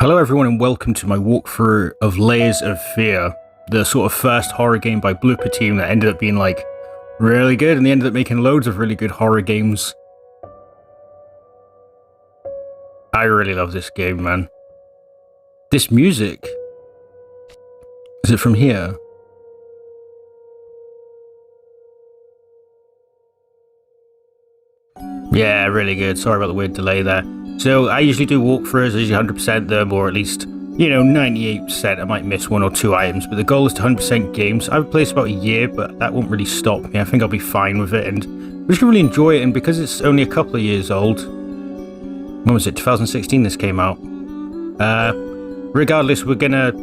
Hello everyone and welcome to my walkthrough of Layers of Fear, the sort of first horror game by Bloober Team that ended up being like really good, and they ended up making loads of really good horror games. I really love this game, man. This music, is it from here? Yeah, really good. Sorry about the weird delay there. So I usually do walkthroughs, I usually 100% them, or at least, 98%. I might miss one or two items, but the goal is to 100% games. I've played about a year, but that won't really stop me. I think I'll be fine with it, and I just really enjoy it, and because it's only a couple of years old, when was it, 2016 this came out? Regardless, we're gonna,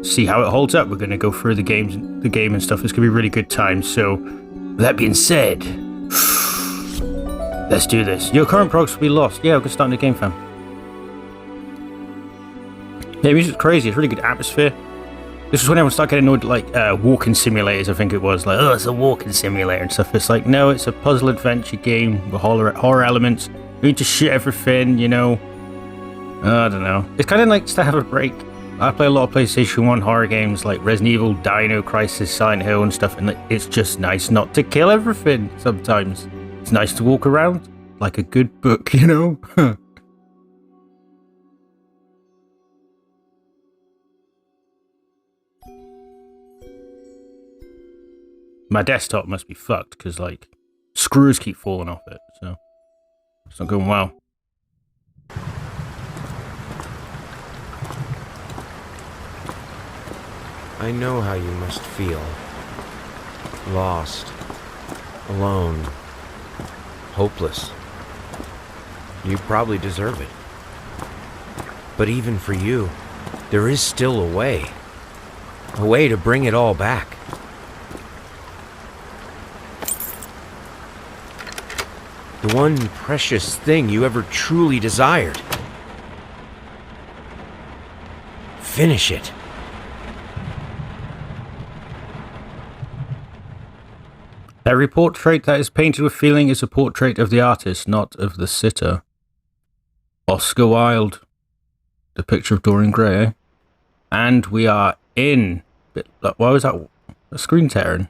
see how it holds up. We're gonna go through the game and stuff. It's gonna be a really good time, so with that being said, let's do this. Your current progress will be lost. Yeah, we're gonna start a new game, fam. Yeah, the music's crazy. It's really good atmosphere. This is when everyone started getting annoyed, like, walking simulators, I think it was. Like, oh, it's a walking simulator and stuff. It's like, no, it's a puzzle adventure game with horror elements. You need to shoot everything, I don't know. It's kind of nice to have a break. I play a lot of PlayStation 1 horror games like Resident Evil, Dino Crisis, Silent Hill and stuff, and it's just nice not to kill everything sometimes. It's nice to walk around like a good book, My desktop must be fucked because, like, screws keep falling off it, so it's not going well. I know how you must feel. Lost. Alone. Hopeless. You probably deserve it. But even for you, there is still a way. A way to bring it all back. The one precious thing you ever truly desired. Finish it. Every portrait that is painted with feeling is a portrait of the artist, not of the sitter. Oscar Wilde. The picture of Dorian Gray, eh? And we are in... Why was that a screen tearing?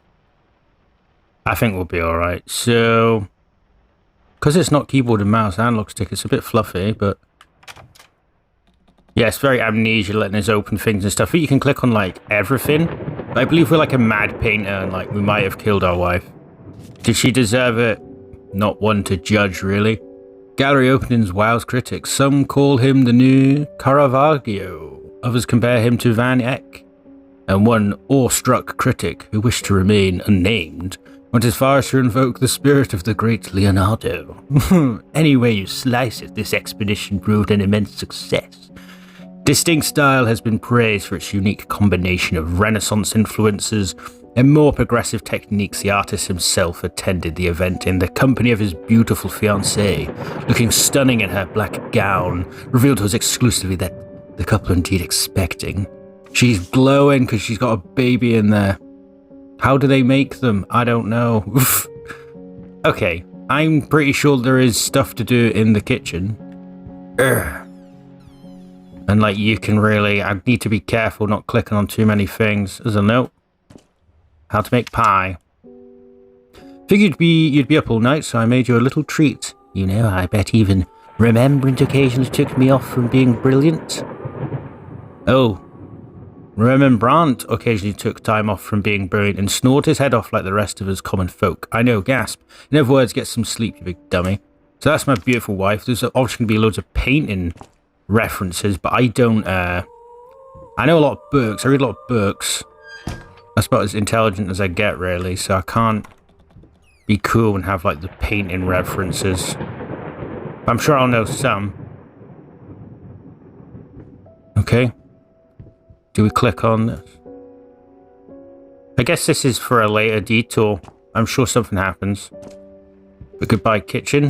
I think we'll be alright. So... because it's not keyboard and mouse analog stick, it's a bit fluffy, but... yeah, it's very Amnesia, letting us open things and stuff. But you can click on, like, everything. But I believe we're like a mad painter, and, like, we might have killed our wife. Did she deserve it? Not one to judge, really. Gallery openings wows critics. Some call him the new Caravaggio. Others compare him to Van Eyck. And one awestruck critic, who wished to remain unnamed, went as far as to invoke the spirit of the great Leonardo. Any way you slice it, this expedition proved an immense success. Distinct style has been praised for its unique combination of Renaissance influences and more progressive techniques. The artist himself attended the event in the company of his beautiful fiancée, looking stunning in her black gown, revealed to us exclusively that the couple are indeed expecting. She's glowing because she's got a baby in there. How do they make them? I don't know. Okay, I'm pretty sure there is stuff to do in the kitchen. And like, you can really... I need to be careful not clicking on too many things. As a note, how to make pie. Figured you'd be up all night, so I made you a little treat. I bet even remembrance occasions took me off from being brilliant. Oh. Rembrandt occasionally took time off from being brilliant and snored his head off like the rest of us common folk. I know, gasp. In other words, get some sleep, you big dummy. So that's my beautiful wife. There's obviously going to be loads of painting references, but I don't, I know a lot of books. I read a lot of books. That's about as intelligent as I get, really, so I can't be cool and have, like, the painting references. But I'm sure I'll know some. Okay. Do we click on this? I guess this is for a later detour. I'm sure something happens. But goodbye, kitchen.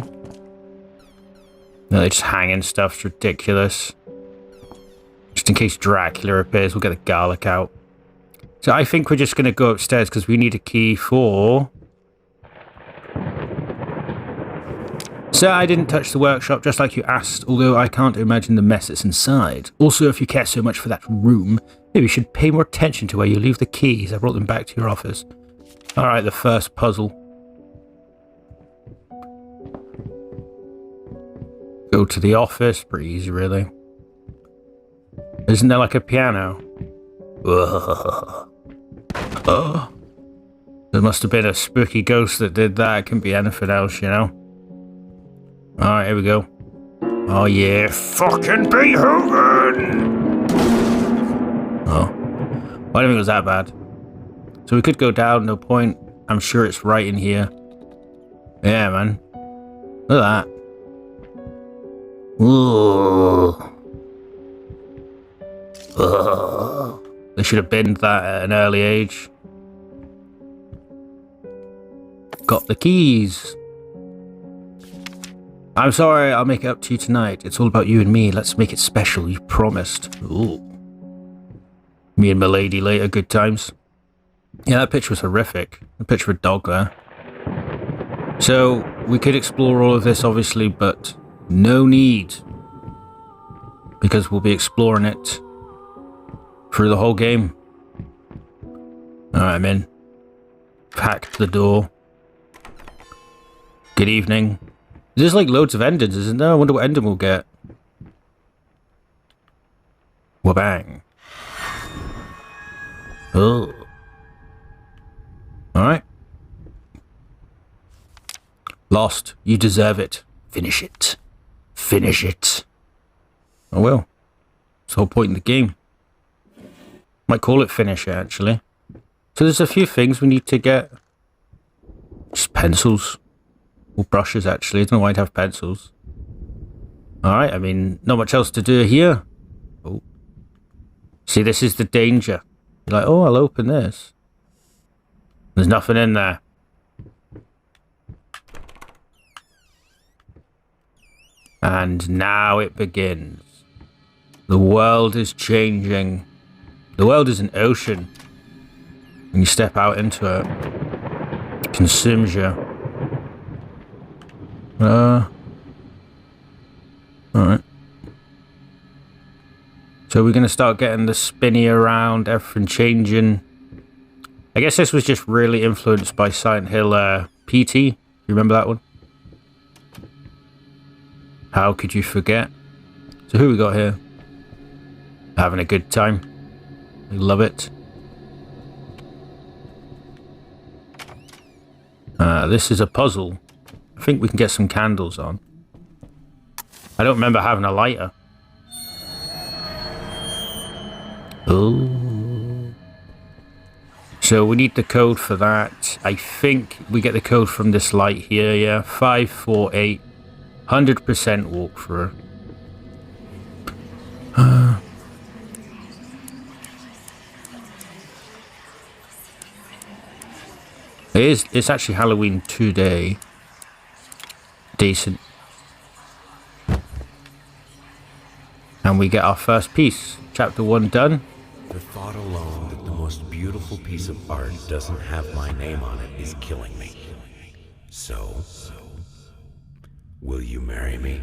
No, they're just hanging stuff. It's ridiculous. Just in case Dracula appears, we'll get the garlic out. So I think we're just going to go upstairs because we need a key for... Sir, I didn't touch the workshop just like you asked, although I can't imagine the mess that's inside. Also, if you care so much for that room, maybe you should pay more attention to where you leave the keys. I brought them back to your office. Alright, the first puzzle. Go to the office. Pretty easy, really. Isn't there like a piano? Oh. There must have been a spooky ghost that did that. It couldn't be anything else, you know? Alright, here we go. Oh yeah, fucking Beethoven! Oh. I don't think it was that bad. So we could go down, no point. I'm sure it's right in here. Yeah, man. Look at that. Ooh. Ugh. They should have binned that at an early age. Got the keys. I'm sorry, I'll make it up to you tonight. It's all about you and me. Let's make it special, you promised. Ooh. Me and my lady later, good times. Yeah, that picture was horrific. The picture of a dog there. So, we could explore all of this, obviously, but no need. Because we'll be exploring it through the whole game. Alright, I'm in. Packed the door. Good evening. There's like loads of endings, isn't there? I wonder what ending we'll get. Wabang. Oh. Alright. Lost. You deserve it. Finish it. Finish it. Oh well. It's the whole point in the game. Might call it finish it, actually. So there's a few things we need to get. Just pencils. Or brushes, actually. I don't know why I'd have pencils. Alright, I mean, not much else to do here. Oh. See, this is the danger. You're like, oh, I'll open this. There's nothing in there. And now it begins. The world is changing. The world is an ocean. When you step out into it, it consumes you. Alright. So we're going to start getting the spinny around, everything changing. I guess this was just really influenced by Silent Hill PT. You remember that one? How could you forget? So who we got here? Having a good time. I love it. This is a puzzle. I think we can get some candles on. I don't remember having a lighter. Oh. So we need the code for that. I think we get the code from this light here, yeah. 548. 100% walkthrough. It's actually Halloween today. Decent. And we get our first piece. Chapter 1 done. The thought alone that the most beautiful piece of art doesn't have my name on it is killing me. So, will you marry me?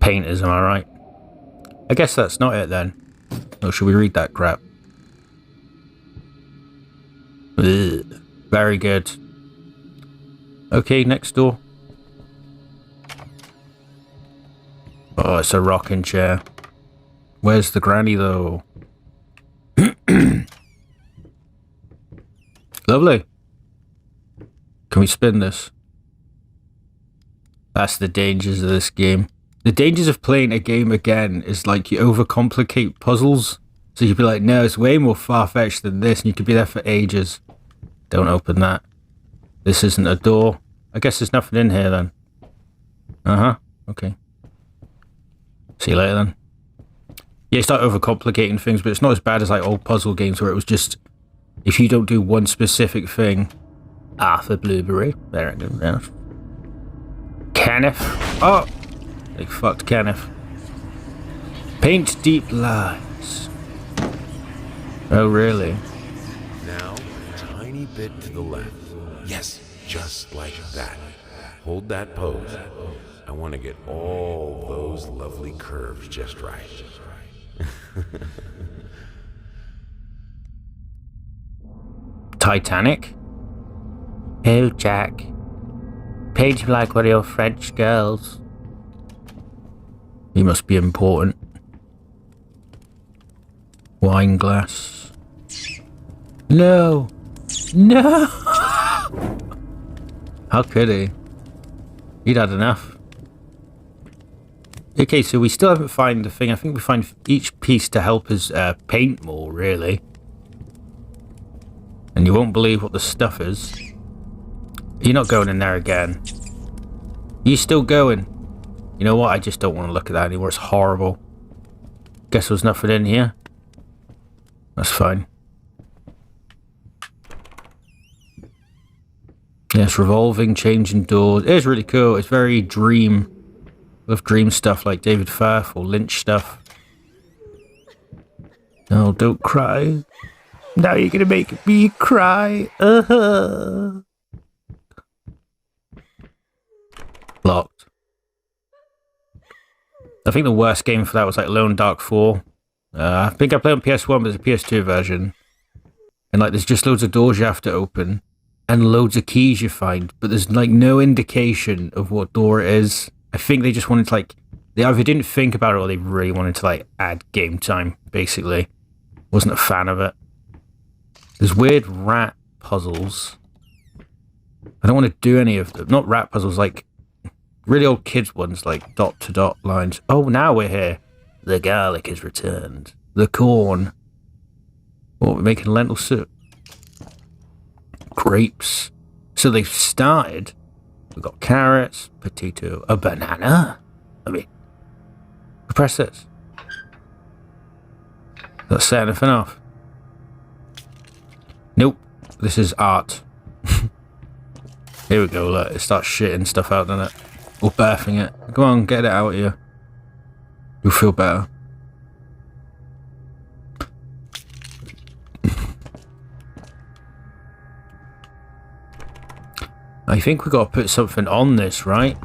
Painters, am I right? I guess that's not it then. Or should we read that crap? Ugh. Very good. Okay, next door. Oh, it's a rocking chair. Where's the granny though? Lovely. Can we spin this? That's the dangers of this game. The dangers of playing a game again is like you overcomplicate puzzles. So you'd be like, no, it's way more far-fetched than this, and you could be there for ages. Don't open that. This isn't a door. I guess there's nothing in here then. Uh-huh. Okay. See you later then. Yeah, you start overcomplicating things, but it's not as bad as like old puzzle games where it was just, if you don't do one specific thing, Arthur Blueberry. There it goes. Yeah. Kenneth. Oh! They fucked Kenneth. Paint deep lines. Oh, really? Now, tiny bit to the left. Yes, just like that. Hold that pose. I want to get all those lovely curves just right. Titanic? Oh, Jack. Paint him like one of your French girls. He must be important. Wine glass. No! No! How could he? He'd had enough. Okay, so we still haven't found the thing. I think we find each piece to help us paint more, really. And you won't believe what the stuff is. You're not going in there again. You still going? You know what? I just don't want to look at that anymore. It's horrible. Guess there's nothing in here. That's fine. Yes, revolving, changing doors. It is really cool. It's very dream. I love dream stuff like David Firth or Lynch stuff. Oh, don't cry. Now you're gonna make me cry. Locked. I think the worst game for that was like Lone Dark 4. I think I played on PS1, but it's a PS2 version. And like there's just loads of doors you have to open. And loads of keys you find. But there's like no indication of what door it is. I think they just wanted to like... They either didn't think about it or they really wanted to like add game time, basically. Wasn't a fan of it. There's weird rat puzzles. I don't want to do any of them. Not rat puzzles, like really old kids ones, like dot to dot lines. Oh, now we're here. The garlic is returned. The corn. What, we're making lentil soup? Grapes. So they've started. We've got carrots, potato, a banana. I mean, press this. That's set anything off. Nope. This is art. Here we go, look. It starts shitting stuff out, doesn't it? Or birthing it. Come on, get it out of here. You'll feel better. I think we got to put something on this, right?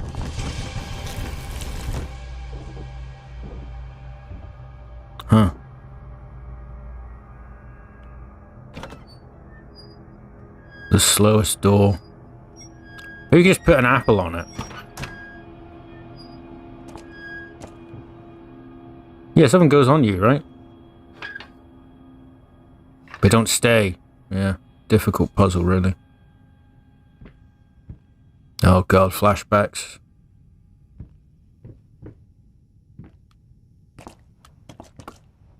Huh. The slowest door. Maybe just put an apple on it. Yeah, something goes on you, right? But don't stay. Yeah, difficult puzzle, really. Oh god, flashbacks.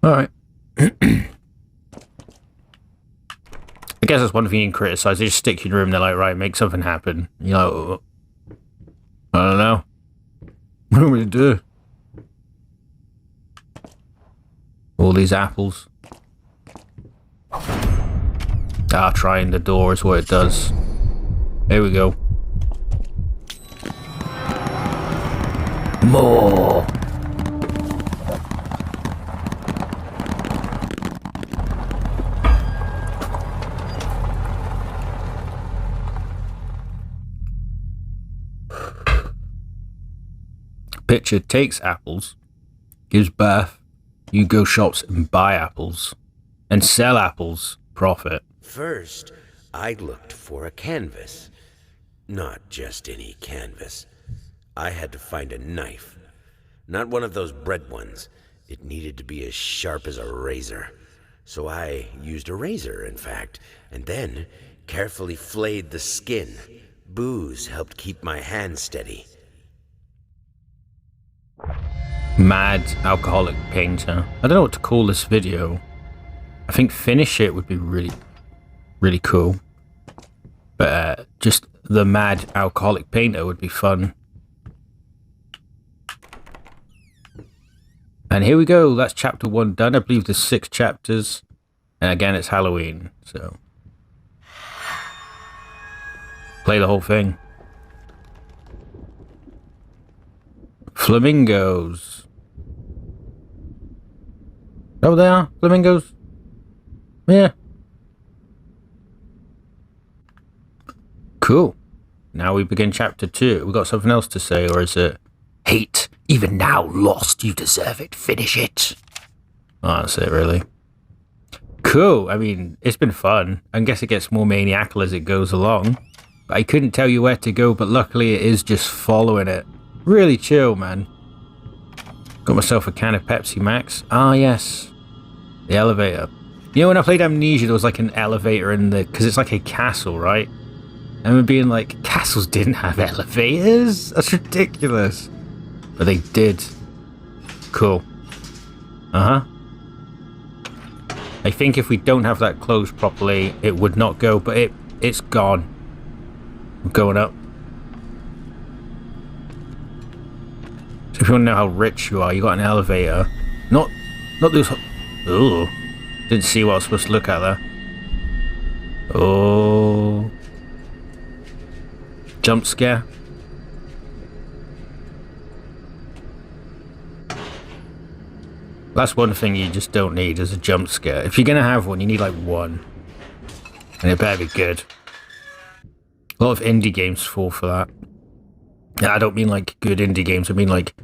Alright. I guess that's one thing you can criticize. They just stick you in a room, they're like, right, make something happen. You're like, oh, I don't know. What do we do? All these apples. Ah, trying the door is what it does. Here we go. More. Picture takes apples, gives birth, you go shops and buy apples, and sell apples, profit. First, I looked for a canvas. Not just any canvas. I had to find a knife. Not one of those bread ones. It needed to be as sharp as a razor. So I used a razor, in fact, and then carefully flayed the skin. Booze helped keep my hand steady. Mad alcoholic painter. I don't know what to call this video. I think finish it would be really, really cool. But just the mad alcoholic painter would be fun. And here we go. That's chapter 1 done. I believe there's 6 chapters. And again, it's Halloween. So play the whole thing. Flamingos. Oh, they are flamingos. Yeah. Cool. Now we begin chapter 2. We got something else to say, or is it hate? Even now lost, you deserve it. Finish it. Oh, that's it, really. Cool. I mean, it's been fun. I guess it gets more maniacal as it goes along. But I couldn't tell you where to go, but luckily it is just following it. Really chill, man. Got myself a can of Pepsi Max. Ah, yes. The elevator. You know, when I played Amnesia, there was like an elevator in the... Because it's like a castle, right? And we're being like, castles didn't have elevators? That's ridiculous. But they did. Cool. Uh-huh. I think if we don't have that closed properly, it would not go, but it's gone. We're going up. So if you want to know how rich you are, you got an elevator. Not those... Ooh. Didn't see what I was supposed to look at there. Oh. Jump scare. That's one thing you just don't need is a jump scare. If you're going to have one, you need like one. And it better be good. A lot of indie games fall for that. And I don't mean like good indie games. I mean like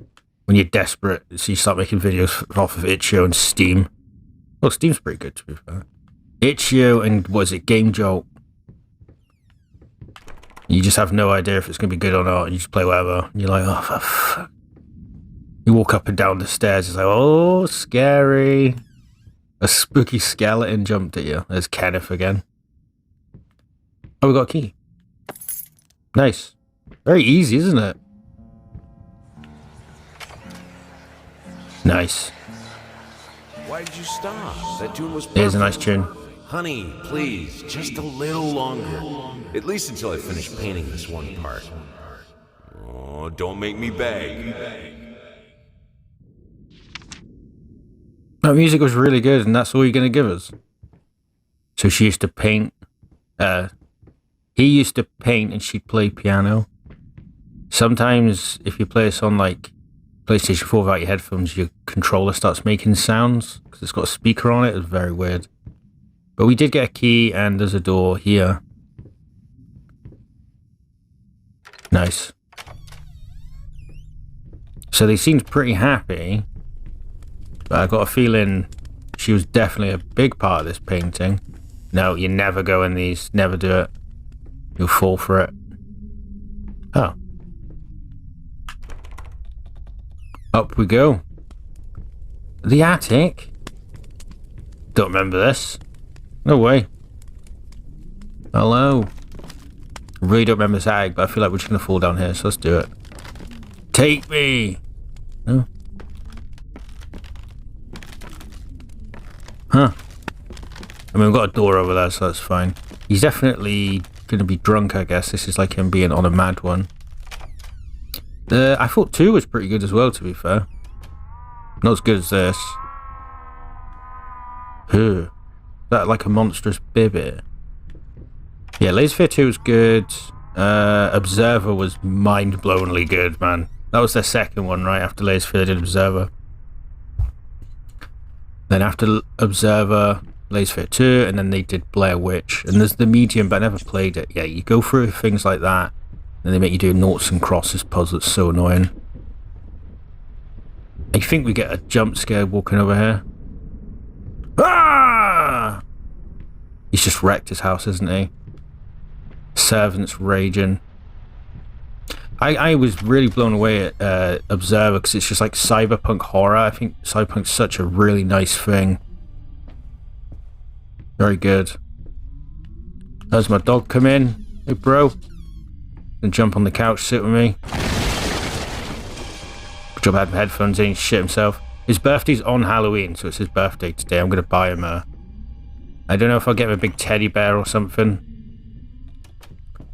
when you're desperate, so you start making videos off of itch.io and Steam. Well, Steam's pretty good to be fair. itch.io and what is it, Game Jolt. You just have no idea if it's going to be good or not. You just play whatever. And you're like, oh, for fuck. You walk up and down the stairs. It's like, oh, scary. A spooky skeleton jumped at you. There's Kenneth again. Oh, we got a key. Nice. Very easy, isn't it? Nice. Why did you stop? That tune was perfect. Here's a nice tune. Honey, please, just a little longer. At least until I finish painting this one part. Oh, don't make me beg. That music was really good, and that's all you're going to give us. So she used to paint. He used to paint, and she'd play piano. Sometimes, if you play this on like PlayStation 4 without your headphones, your controller starts making sounds because it's got a speaker on it. It's very weird. But we did get a key, and there's a door here. Nice. So they seemed pretty happy. But I got a feeling she was definitely a big part of this painting. No, you never go in these. Never do it. You'll fall for it. Oh. Up we go. The attic? Don't remember this. No way. Hello. I really don't remember this attic, but I feel like we're just going to fall down here, so let's do it. Take me! No? Huh. I mean, we've got a door over there, so that's fine. He's definitely going to be drunk, I guess. This is like him being on a mad one. I thought 2 was pretty good as well, to be fair. Not as good as this. Is that like a monstrous bibby? Yeah, Lasersphere 2 was good. Observer was mind-blowingly good, man. That was their second one, right? After Lasersphere, they did Observer. Then after Observer, Lasersphere 2, and then they did Blair Witch. And there's the Medium, but I never played it. Yeah, you go through things like that, and they make you do noughts and crosses puzzle. It's so annoying. I think we get a jump scare walking over here. Ah! He's just wrecked his house, isn't he? Servants raging. I was really blown away at Observer because it's just like cyberpunk horror. I think cyberpunk's such a really nice thing. Very good. There's my dog come in. Hey, bro. And jump on the couch, sit with me. Good job I had my headphones in, he shit himself. His birthday's on Halloween, so it's his birthday today. I'm going to buy him a... I don't know if I'll get him a big teddy bear or something.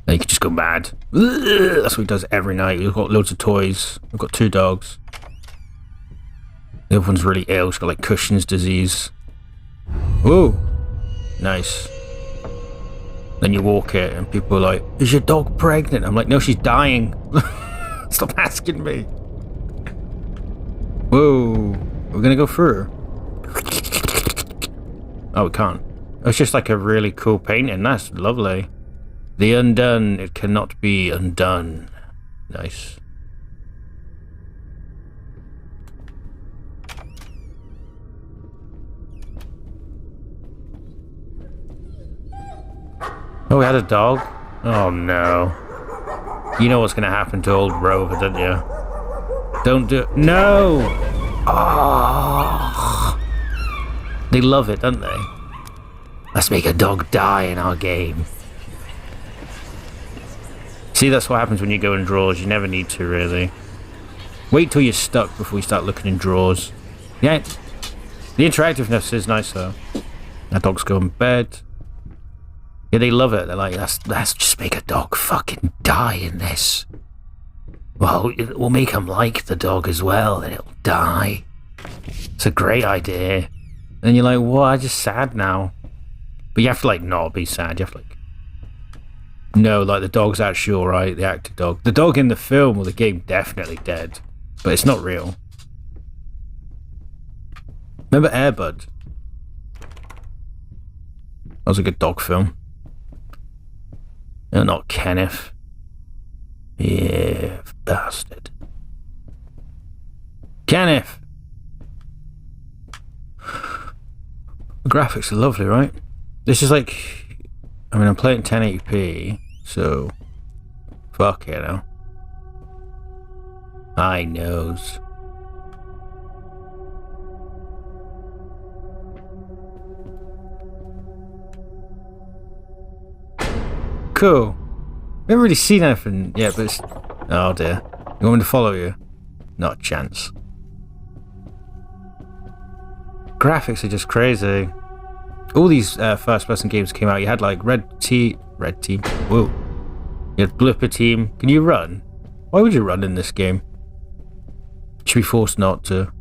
Then he could just go mad. Ugh, that's what he does every night. We've got loads of toys. We've got 2 dogs. The other one's really ill. She's got like Cushing's disease. Whoa. Nice. Then you walk it and people are like, is your dog pregnant? I'm like, no, she's dying. Stop asking me. Whoa. We're gonna go through. Oh, we can't. It's just like a really cool painting. That's lovely. The undone, it cannot be undone. Nice. Oh, we had a dog? Oh no. You know what's gonna happen to old Rover, don't you? Don't do it. No! Oh. They love it, don't they? Let's make a dog die in our game. See, that's what happens when you go in drawers. You never need to, really. Wait till you're stuck before you start looking in drawers. Yeah, the interactiveness is nice, though. That dog's going to bed. Yeah, they love it. They're like, let's just make a dog fucking die in this. Well, we'll make them like the dog as well, and it'll die. It's a great idea. And you're like, what? I'm just sad now. But you have to, like, not be sad. You have to, like... No, like, the dog's actually alright, the active dog. The dog in the film or the game definitely dead. But it's not real. Remember Air Bud? That was a good dog film. No, not Kenneth. Yeah, bastard. Kenneth! The graphics are lovely, right? This is like... I mean, I'm playing 1080p, so... Fuck, you know. I knows. Cool. Never really seen anything yet, but it's... Oh dear. You want me to follow you? Not a chance. Graphics are just crazy. All these first-person games came out. You had like Red Team. Whoa. You had Bloober Team. Can you run? Why would you run in this game? Should be forced not to.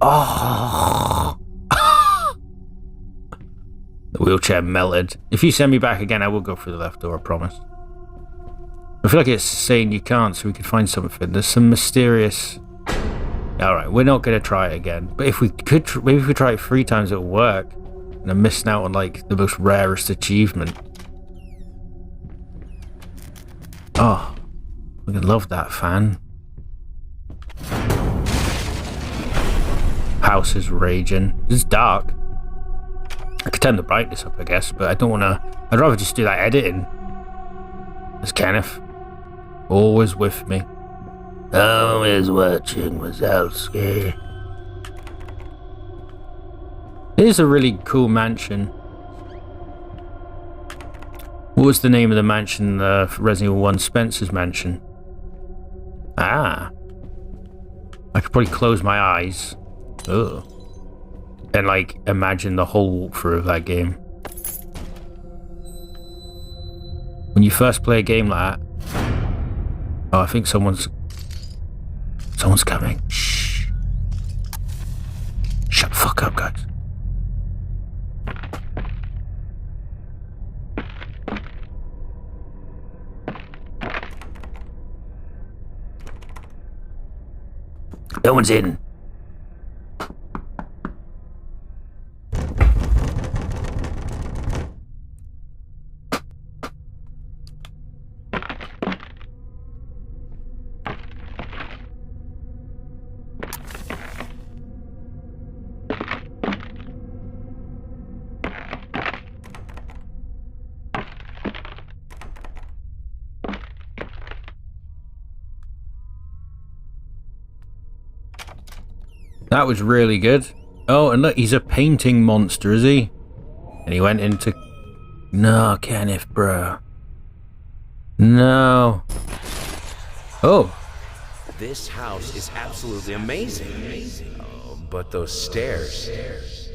Oh. The wheelchair melted. If you send me back again, I will go through the left door, I promise. I feel like it's saying you can't, so we could find something. There's some mysterious... Alright, we're not going to try it again. But if we could, maybe if we try it 3 times, it'll work. And I'm missing out on, like, the most rarest achievement. Oh, I love that fan. House is raging. It's dark. I could turn the brightness up, I guess, but I don't want to... I'd rather just do that editing. There's Kenneth. Always with me. Always watching Wazowski. It is a really cool mansion. What was the name of the mansion, Resident Evil 1 Spencer's mansion? Ah. I could probably close my eyes. Ugh. And, like, imagine the whole walkthrough of that game. When you first play a game like that... Oh, I think someone's coming. Shh. Shut the fuck up, guys. No one's in. That was really good. Oh, and look, he's a painting monster, is he? And he went into... No, Kenneth, bro. No. Oh. This house is absolutely amazing. Oh, but those stairs.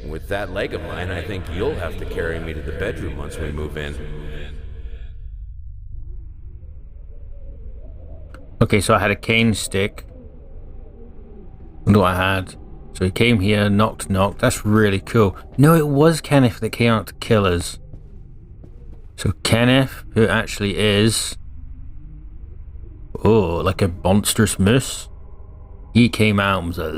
With that leg of mine, I think you'll have to carry me to the bedroom once we move in. Okay, so I had a cane stick. Wonder what I had. So he came here, knocked. That's really cool. No, it was Kenneth that came out to kill us. So Kenneth, who actually is... Oh, like a monstrous moose. He came out and was like...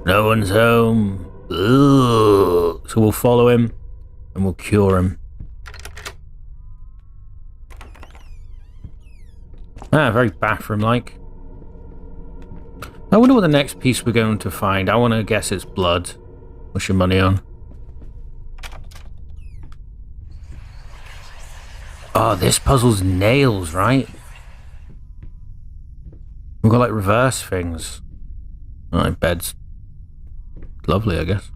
No one's home. So we'll follow him. And and we'll cure him. Ah, very bathroom-like. I wonder what the next piece we're going to find. I want to guess it's blood. What's your money on? Oh, this puzzle's nails, right? We've got like reverse things. Alright, bed's lovely, I guess.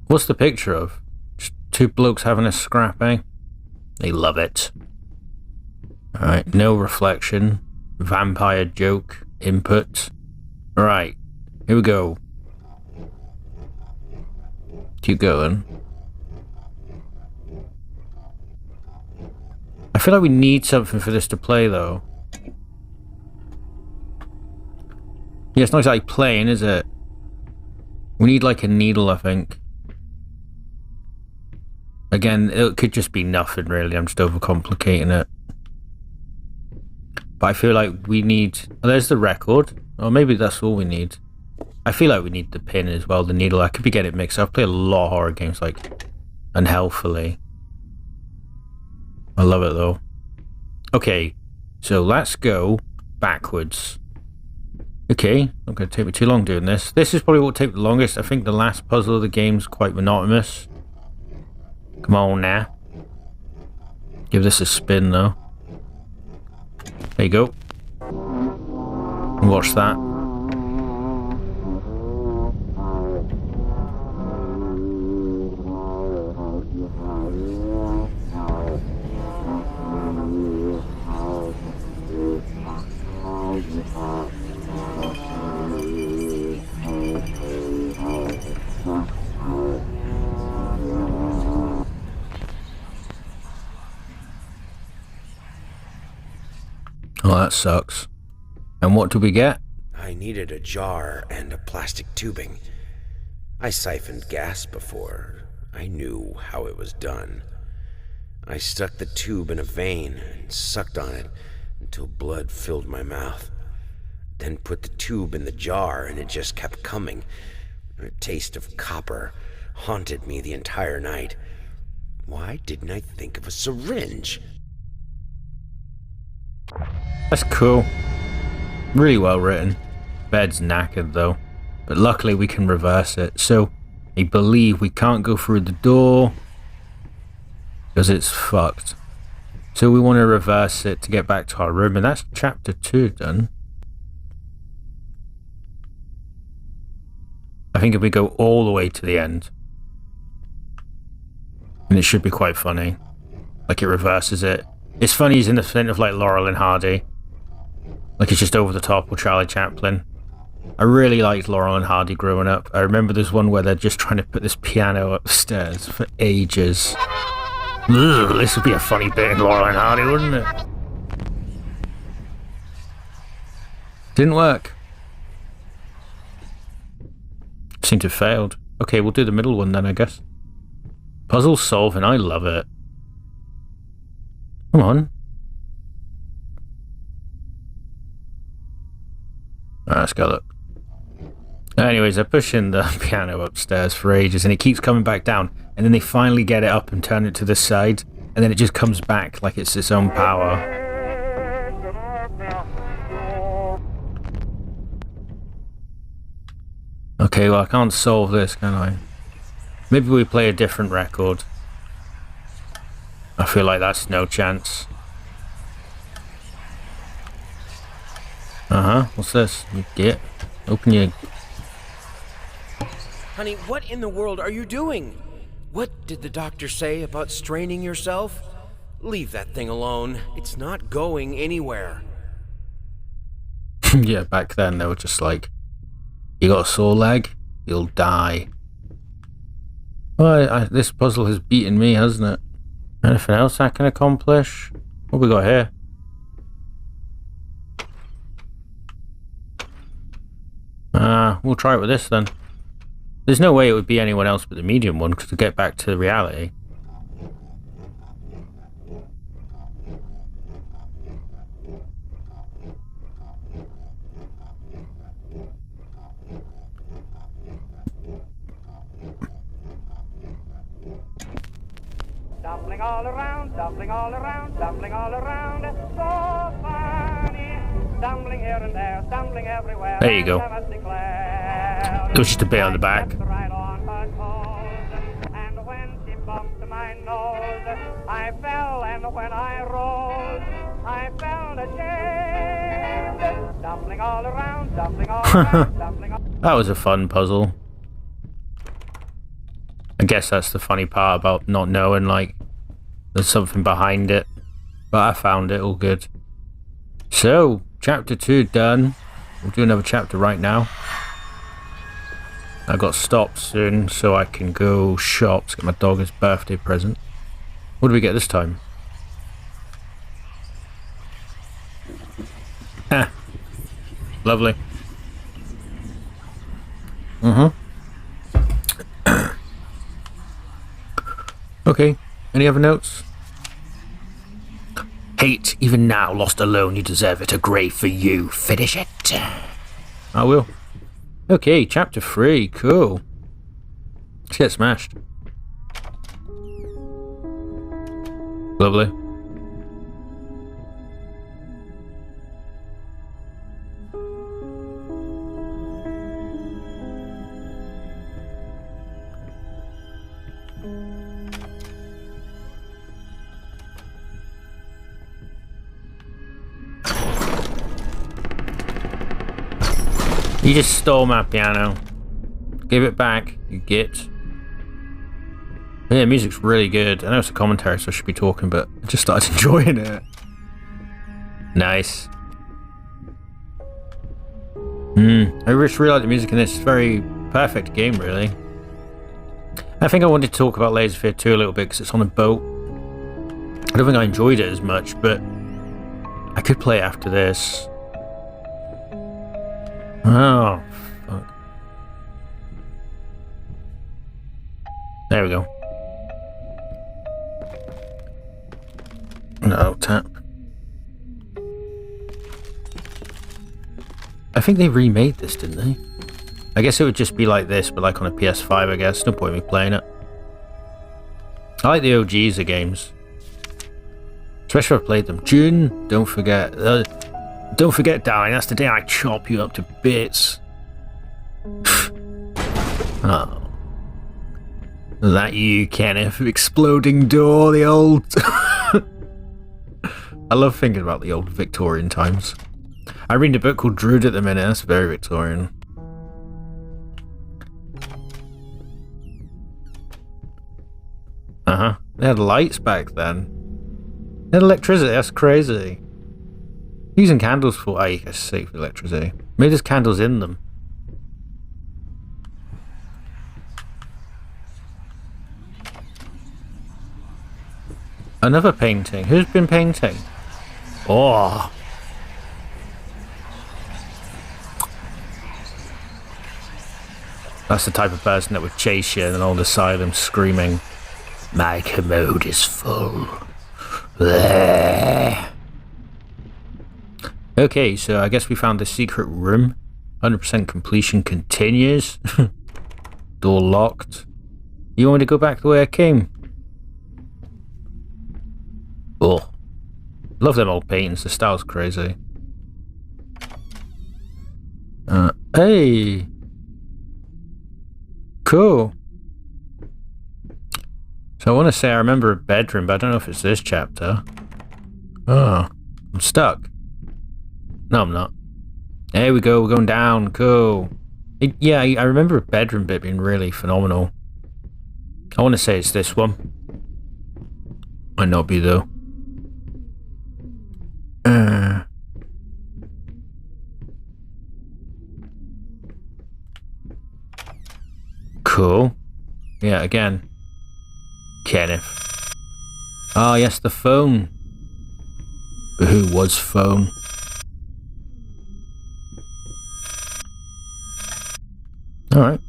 What's the picture of? Just two blokes having a scrap, eh? They love it. Alright, no reflection. Vampire joke. Input. Alright, here we go. Keep going. I feel like we need something for this to play, though. Yeah, it's not exactly playing, is it? We need like a needle, I think. Again, it could just be nothing, really. I'm just overcomplicating it. But I feel like we need... Oh, there's the record. Or maybe that's all we need. I feel like we need the pin as well, the needle. I could be getting it mixed up. I play a lot of horror games, like, unhealthily. I love it, though. Okay, so let's go backwards. Okay, not going to take me too long doing this. This is probably what will take the longest. I think the last puzzle of the game's quite monotonous. Come on now. Give this a spin, though. There you go. Watch that. Oh, that sucks. And what do we get? I needed a jar and a plastic tubing. I siphoned gas before. I knew how it was done. I stuck the tube in a vein and sucked on it until blood filled my mouth. Then put the tube in the jar and it just kept coming. A taste of copper haunted me the entire night. Why didn't I think of a syringe? That's cool. Really well written. Bed's knackered though. But luckily we can reverse it. So I believe we can't go through the door because it's fucked. So we want to reverse it to get back to our room, and that's chapter 2 done. I think if we go all the way to the end, and it should be quite funny. Like it reverses it. It's funny he's in the front of like Laurel and Hardy. Like it's just over the top, or Charlie Chaplin. I really liked Laurel and Hardy growing up. I remember there's one where they're just trying to put this piano upstairs for ages. Ugh, this would be a funny bit in Laurel and Hardy, wouldn't it? Didn't work. Seemed to have failed. Okay, we'll do the middle one then, I guess. Puzzle solving, I love it. Come on. Let's go look. Anyways, they're pushing the piano upstairs for ages and it keeps coming back down, and then they finally get it up and turn it to this side, and then it just comes back like it's its own power. Okay, well I can't solve this, can I? Maybe we play a different record. I feel like that's no chance. What's this? You get? Open your... Honey, what in the world are you doing? What did the doctor say about straining yourself? Leave that thing alone. It's not going anywhere. Yeah, back then they were just like, you got a sore leg? You'll die. Well, this puzzle has beaten me, hasn't it? Anything else I can accomplish? What we got here? We'll try it with this then. There's no way it would be anyone else but the medium one, because to get back to reality. Tumbling all around, tumbling all around, tumbling all around. So funny. Stumbling here and there, stumbling everywhere. There you go. I must declare. Goes just a bit on the back. Right on her toes. And when she bumped my nose, I fell, and when I rose, I felt ashamed. Stumbling all around, stumbling all around, stumbling all. That was a fun puzzle. I guess that's the funny part about not knowing, like, there's something behind it. But I found it all good. So, chapter 2 done. We'll do another chapter right now. I got stopped soon, so I can go shops, get my dog his birthday present. What do we get this time? Ah, lovely. Okay, any other notes? Hate, even now, lost alone, you deserve it. A grave for you. Finish it. I will. Okay, chapter 3, cool. Let's get smashed. Lovely. You just stole my piano. Give it back, you git. Yeah, music's really good. I know it's a commentary, so I should be talking, but I just started enjoying it. Nice. I just really like the music in this. It's a very perfect game, really. I think I wanted to talk about Layers of Fear 2 a little bit, because it's on a boat. I don't think I enjoyed it as much, but I could play it after this. Oh, fuck. There we go. No, tap. I think they remade this, didn't they? I guess it would just be like this, but like on a PS5, I guess. No point in me playing it. I like the OGs of games. Especially if I've played them. June, don't forget. Don't forget, darling, that's the day I chop you up to bits. Oh. That you, Kenneth? Exploding door, the old... I love thinking about the old Victorian times. I'm reading a book called Druid at the minute. That's very Victorian. They had lights back then. They had electricity, that's crazy. Using candles for... I guess safe electricity. Maybe there's candles in them. Another painting. Who's been painting? Oh. That's the type of person that would chase you in an old asylum screaming, "My commode is full." Bleh. Okay, so I guess we found the secret room. 100% completion continues. Door locked. You want me to go back the way I came? Oh. Love them old paintings, the style's crazy. Hey! Cool. So I want to say I remember a bedroom, but I don't know if it's this chapter. Oh, I'm stuck. No, I'm not. There we go, we're going down, cool. Yeah, I remember a bedroom bit being really phenomenal. I want to say it's this one. Might not be though. Cool. Yeah, again. Kenneth. Ah, yes, the phone. But who was phone? Alright.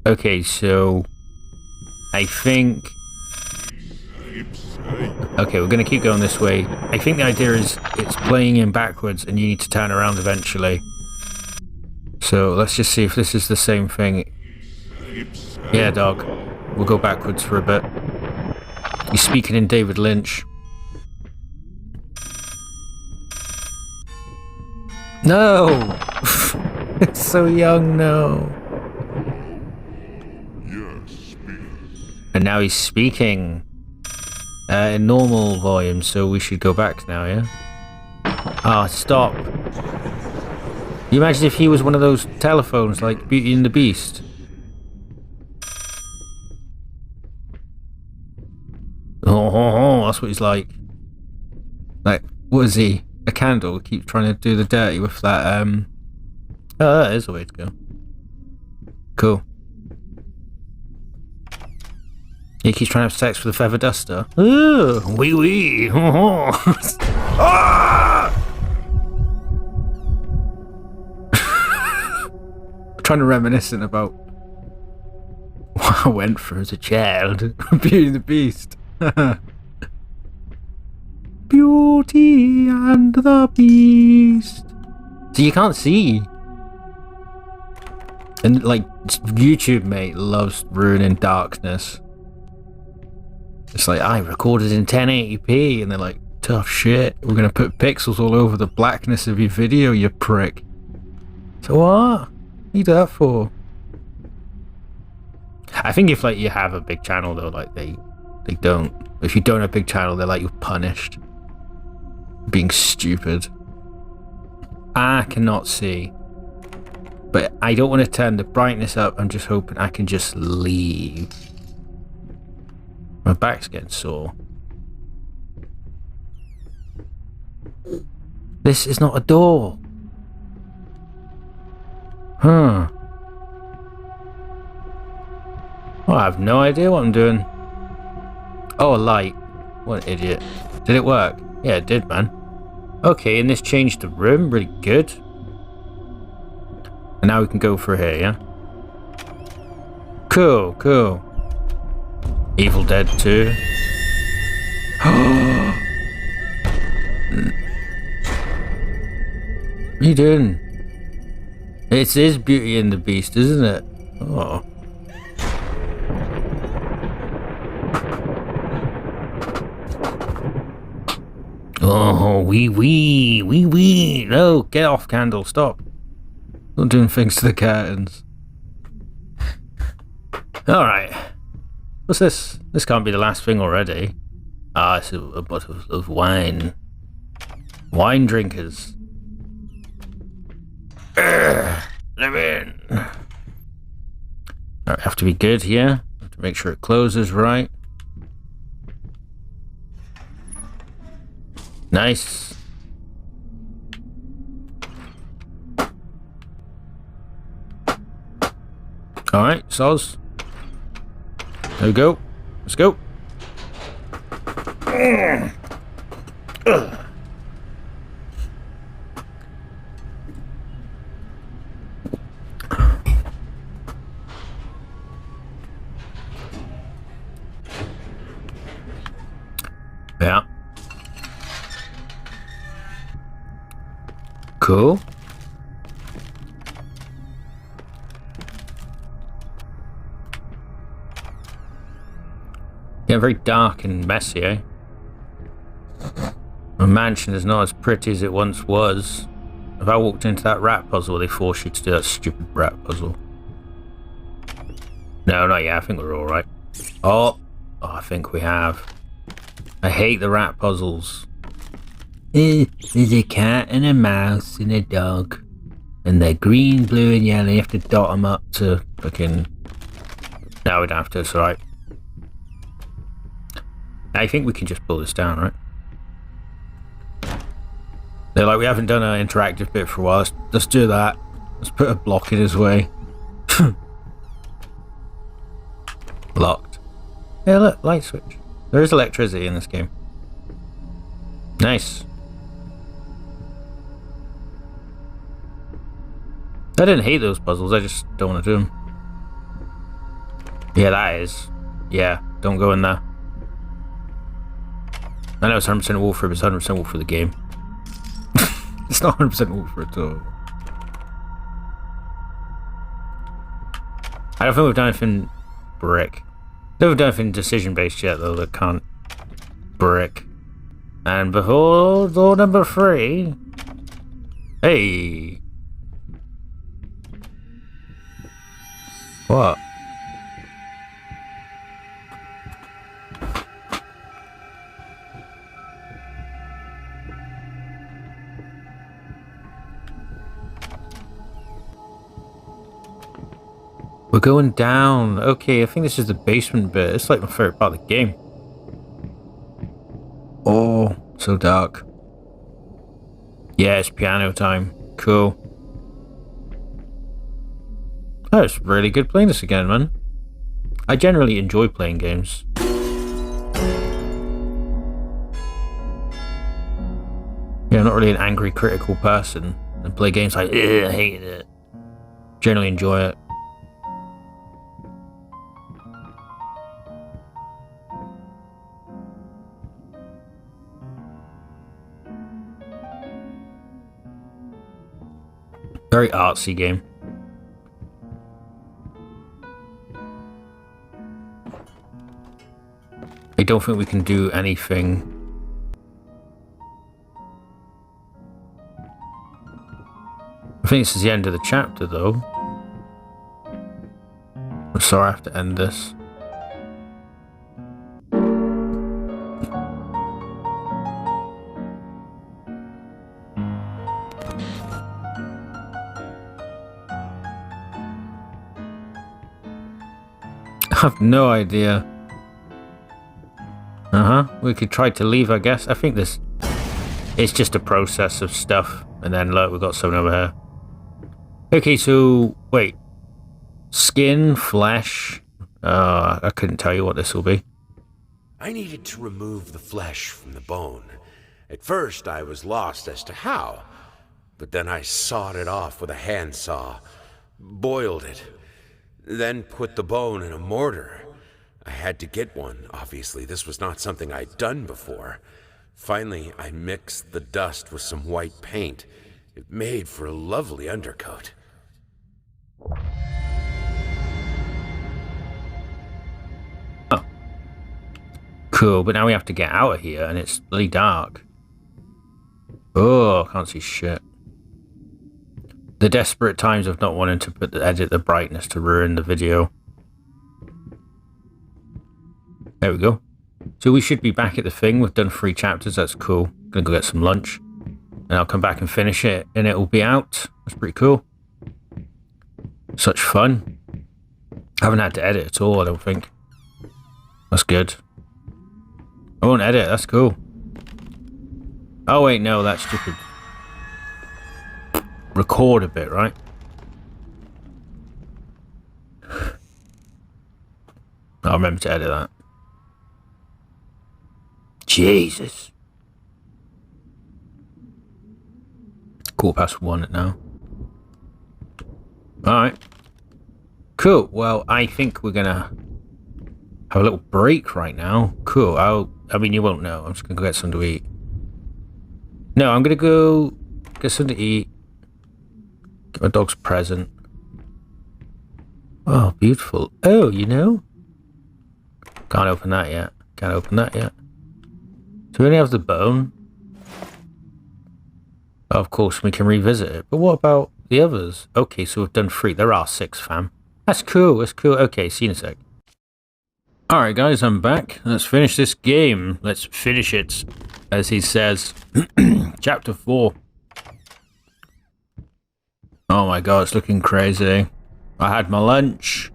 Okay, so I think Okay, we're going to keep going this way. I think the idea is it's playing in backwards and you need to turn around eventually. So let's just see if this is the same thing. Yeah, dog. We'll go backwards for a bit. He's speaking in David Lynch. No! It's so young, no. And now he's speaking in normal volume, so we should go back now, yeah? Ah, stop. You imagine if he was one of those telephones like Beauty and the Beast? Oh, that's what he's like. Like, what is he? A candle? Keep trying to do the dirty with that, Oh, that is the way to go. Cool. He keeps trying to have sex with a feather duster. Ooh, wee wee. Ah! Trying to reminiscent about what I went through as a child. Beauty and the Beast. Beauty and the Beast. So you can't see. And like YouTube, mate, loves ruining darkness. It's like, I recorded in 1080p, and they're like, tough shit. We're gonna put pixels all over the blackness of your video, you prick. So what? Need that for? I think if like you have a big channel though, like they don't. If you don't have a big channel, they're like, you're punished. Being stupid. I cannot see. But I don't want to turn the brightness up. I'm just hoping I can just leave. My back's getting sore. This is not a door. Huh. Oh, I have no idea what I'm doing. Oh, a light. What an idiot. Did it work? Yeah, it did, man. Okay, and this changed the room. Really good. And now we can go through here, yeah? Cool, cool. Evil Dead 2. What are you doing? It is Beauty and the Beast, isn't it? Oh. Oh, wee wee, wee wee. No, get off, candle, stop. Not doing things to the curtains. Alright. What's this? This can't be the last thing already. Ah, it's a bottle of wine. Wine drinkers. Let me in. Alright, have to be good here. Have to make sure it closes right. Nice. Alright, soz. There we go. Let's go. Yeah. Cool. Yeah, very dark and messy, eh? My mansion is not as pretty as it once was. If I walked into that rat puzzle, they force you to do that stupid rat puzzle. No, not yet. I think we're alright. Oh, I think we have. I hate the rat puzzles. There's a cat and a mouse and a dog. And they're green, blue, and yellow. You have to dot them up to fucking... No, we don't have to. It's alright. I think we can just pull this down, right? They're like, we haven't done an interactive bit for a while. Let's do that. Let's put a block in his way. Locked. Yeah, look, light switch. There is electricity in this game. Nice. I didn't hate those puzzles, I just don't want to do them. Yeah, that is. Yeah, don't go in there. I know it's 100% walkthrough, but it's 100% walkthrough the game. It's not 100% walkthrough at all. I don't think we've done anything brick. I don't think we've done anything decision-based yet, though, that can't brick. And before door number 3... Hey! What? We're going down. Okay, I think this is the basement bit. It's like my favorite part of the game. Oh, so dark. Yeah, it's piano time. Cool. Oh, it's really good playing this again, man. I generally enjoy playing games. Yeah, I'm not really an angry, critical person. And play games like, I hate it. Generally enjoy it. Very artsy game. I don't think we can do anything. I think this is the end of the chapter, though. I'm sorry I have to end this. I have no idea. We could try to leave, I guess. I think this... It's just a process of stuff. And then, look, we've got something over here. Okay, so... Wait. Skin, flesh... I couldn't tell you what this will be. I needed to remove the flesh from the bone. At first, I was lost as to how. But then I sawed it off with a handsaw. Boiled it. Then put the bone in a mortar. I had to get one, obviously. This was not something I'd done before. Finally, I mixed the dust with some white paint. It made for a lovely undercoat. Oh. Cool, but now we have to get out of here, and it's really dark. Oh, I can't see shit. The desperate times of not wanting to edit the brightness to ruin the video. There we go. So we should be back at the thing. We've done 3 chapters. That's cool. Gonna go get some lunch. And I'll come back and finish it. And it'll be out. That's pretty cool. Such fun. I haven't had to edit at all, I don't think. That's good. I won't edit. That's cool. Oh, wait. No, that's stupid. Record a bit, right? I'll remember to edit that. Jesus. 1:15 now. Alright. Cool. Well, I think we're gonna have a little break right now. Cool. I mean, you won't know. I'm just gonna go get something to eat. No, I'm gonna go get something to eat. Get my dog's present. Oh, beautiful. Oh, you know? Can't open that yet. Can't open that yet. So we only have the bone. Oh, of course, we can revisit it. But what about the others? Okay, so we've done 3. There are 6, fam. That's cool. That's cool. Okay, see you in a sec. Alright, guys, I'm back. Let's finish this game. Let's finish it, as he says. Chapter 4. Oh my god, it's looking crazy. I had my lunch.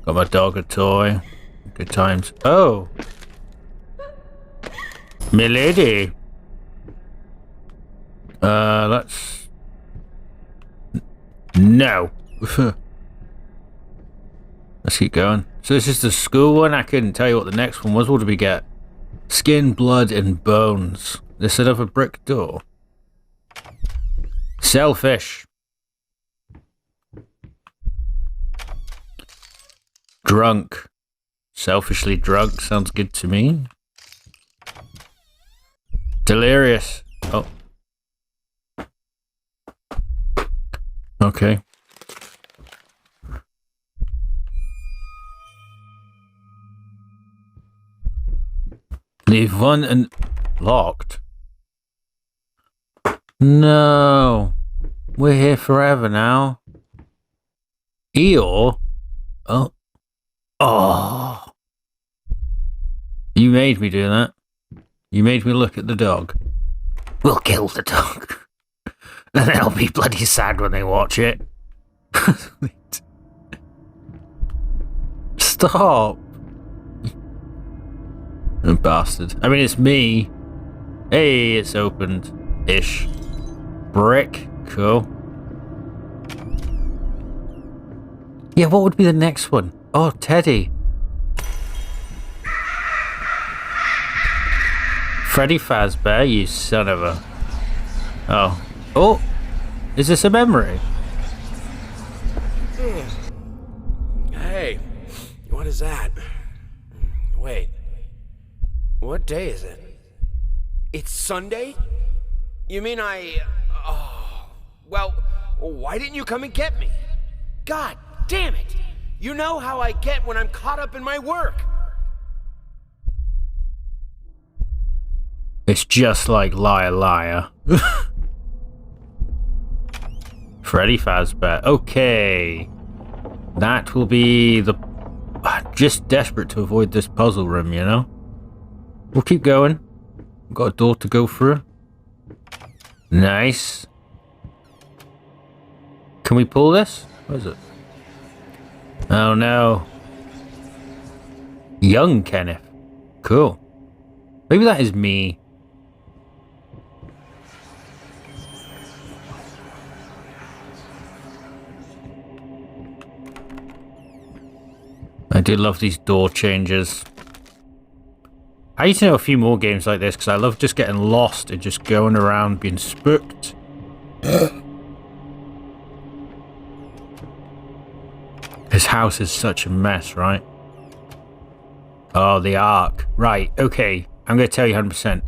Got my dog a toy. Good times. Oh! Milady! Let's... No! Let's keep going. So this is the school one? I couldn't tell you what the next one was. What did we get? Skin, blood, and bones. This is another brick door. Selfish. Drunk. Selfishly drunk sounds good to me. Delirious. Oh. Okay. Leave one and locked. No. We're here forever now. Eeyore? Oh. Oh. You made me do that. You made me look at the dog. We'll kill the dog. And they'll be bloody sad when they watch it. Stop. You bastard. I mean, it's me. Hey, it's opened. Ish. Brick. Cool. Yeah, what would be the next one? Oh, Teddy. Freddy Fazbear, you son of a... Oh. Oh! Is this a memory? Hey, what is that? Wait. What day is it? It's Sunday? You mean Oh. Well, why didn't you come and get me? God damn it! You know how I get when I'm caught up in my work. It's just like Liar Liar. Freddy Fazbear. Okay. That will be the... Just desperate to avoid this puzzle room, you know? We'll keep going. We've got a door to go through. Nice. Can we pull this? What is it? Oh no. Young Kenneth. Cool. Maybe that is me. I do love these door changes. I need to know a few more games like this because I love just getting lost and just going around being spooked. His house is such a mess, right? Oh, the Ark. Right, okay. I'm going to tell you 100%.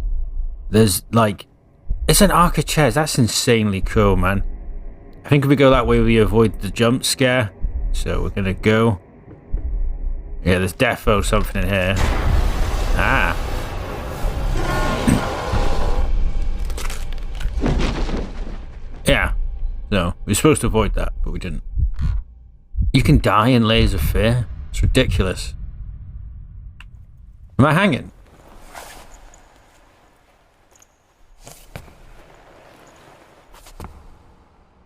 There's like... It's an Ark of chairs. That's insanely cool, man. I think if we go that way, we avoid the jump scare. So we're going to go... Yeah, there's defo something in here. Ah. Yeah. No, we were supposed to avoid that, but we didn't. You can die in layers of fear? It's ridiculous. Am I hanging?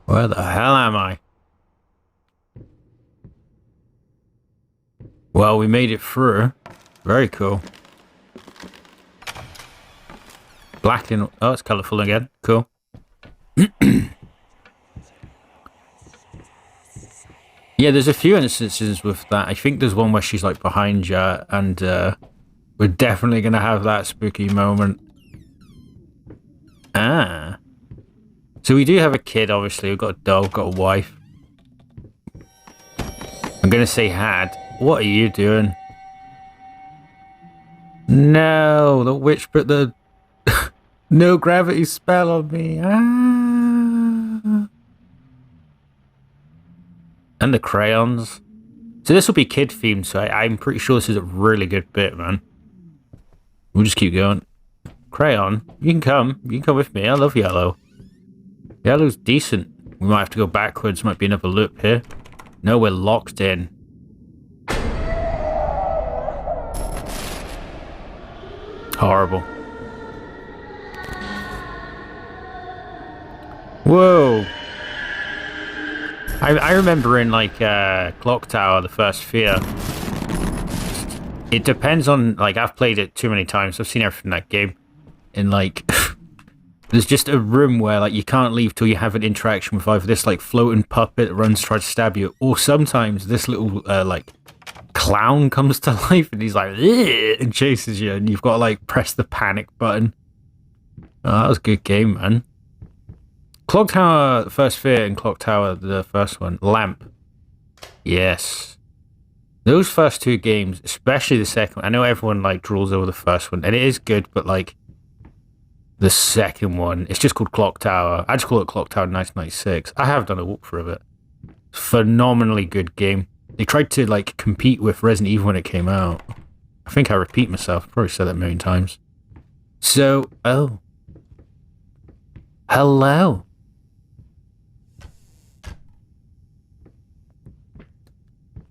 Where the hell am I? Well, we made it through. Very cool. Black and... Oh, it's colourful again. Cool. Yeah, there's a few instances with that. I think there's one where she's like behind you and we're definitely going to have that spooky moment. Ah. So we do have a kid, obviously. We've got a dog, got a wife. I'm going to say had. What are you doing? No, the witch put the no gravity spell on me. Ah. And the crayons. So this will be kid themed, so I'm pretty sure this is a really good bit, man. We'll just keep going. Crayon, you can come. You can come with me. I love yellow. Yellow's decent. We might have to go backwards. Might be another loop here. No, we're locked in. Horrible. Whoa. I remember in like Clock Tower, the first Fear. It depends on, like, I've played it too many times. I've seen everything in that game. And like, there's just a room where like you can't leave till you have an interaction with either this like floating puppet that runs to try to stab you, or sometimes this little like clown comes to life and he's like and chases you, and you've got to like press the panic button. Oh, that was a good game, man. Clock Tower, first Fear, and Clock Tower, the first one. Lamp. Yes. Those first two games, especially the second one, I know everyone like drools over the first one, and it is good, but like The second one, it's just called Clock Tower. I just call it Clock Tower 1996. I have done a walkthrough of it. Phenomenally good game. They tried to like compete with Resident Evil when it came out. I think I repeat myself. Probably said that a million times. So, oh. Hello.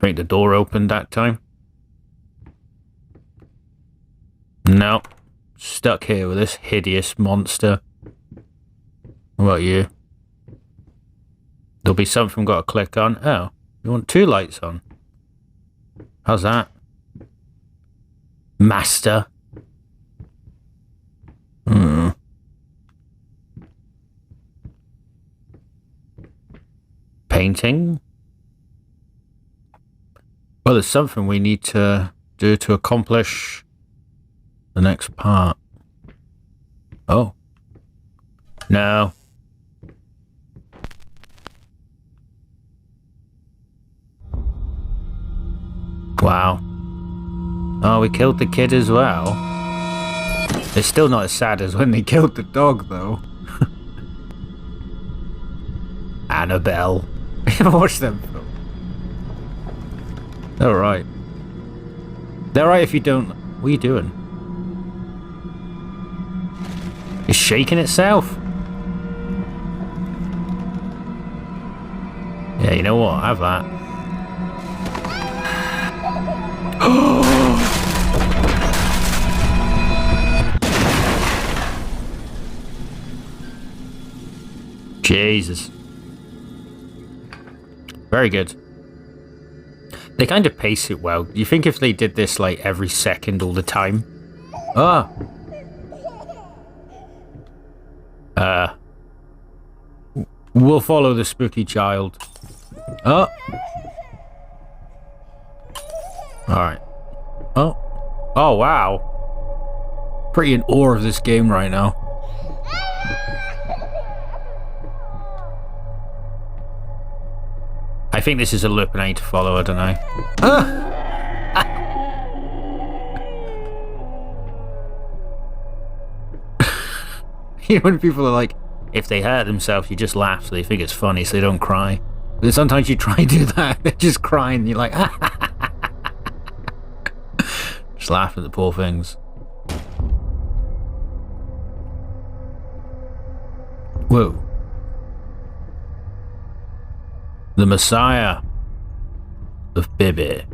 Think the door opened that time? No. Stuck here with this hideous monster. What about you? There'll be something I've got to click on. Oh, you want 2 lights on? How's that? Master. Painting? Well, there's something we need to do to accomplish the next part. Oh. No. Wow. Oh, we killed the kid as well. It's still not as sad as when they killed the dog, though. Annabelle. You ever watched them films? They're alright. They're alright if you don't... What are you doing? It's shaking itself? Yeah, you know what? Have that. Jesus. Very good. They kind of pace it well. You think if they did this like every second all the time? Ah. We'll follow the spooky child. Oh. Alright. Oh. Oh, wow. Pretty in awe of this game right now. I think this is a loop and I need to follow, I don't know. You know when people are like, if they hurt themselves, you just laugh so they think it's funny so they don't cry. But then sometimes you try and do that, they're just crying and you're like, just laugh at the poor things. Whoa. The Messiah of Bibi.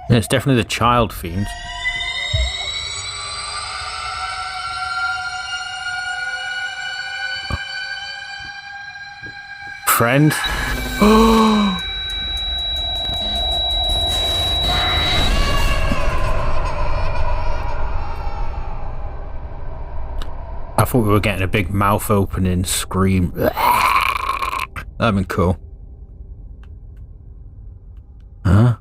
Yeah, it's definitely the child fiend. Friend? I thought we were getting a big mouth opening scream. That'd been cool. Huh?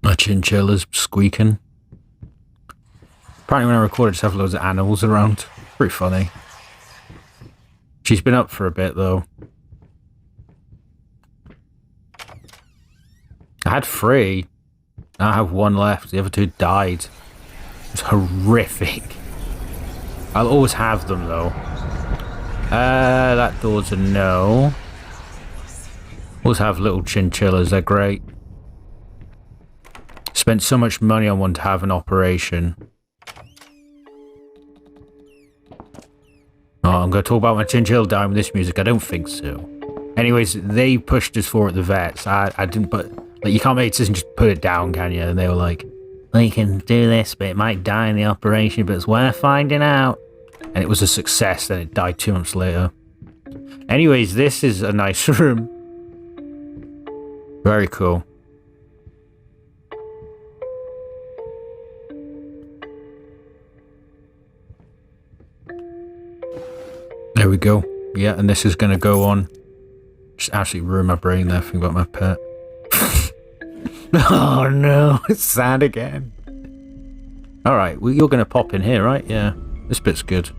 My chinchilla's squeaking. Apparently when I recorded, just have loads of animals around. Pretty funny. She's been up for a bit though. I had 3. Now I have 1 left. The other 2 died. It's horrific. I'll always have them though. That door's a no. Always have little chinchillas. They're great. Spent so much money on one to have an operation. Oh, I'm going to talk about my chinchilla dying with this music. I don't think so. Anyways, they pushed us for at the vets. I didn't, but like you can't make a decision, just put it down, can you? And they were like, well, you can do this, but it might die in the operation, but it's worth finding out. And it was a success, then it died 2 months later. Anyways, this is a nice room. Very cool. There we go. Yeah, and this is going to go on. Just absolutely ruin my brain there, thinking about my pet. Oh no, it's sad again. Alright, well, you're going to pop in here, right? Yeah, this bit's good.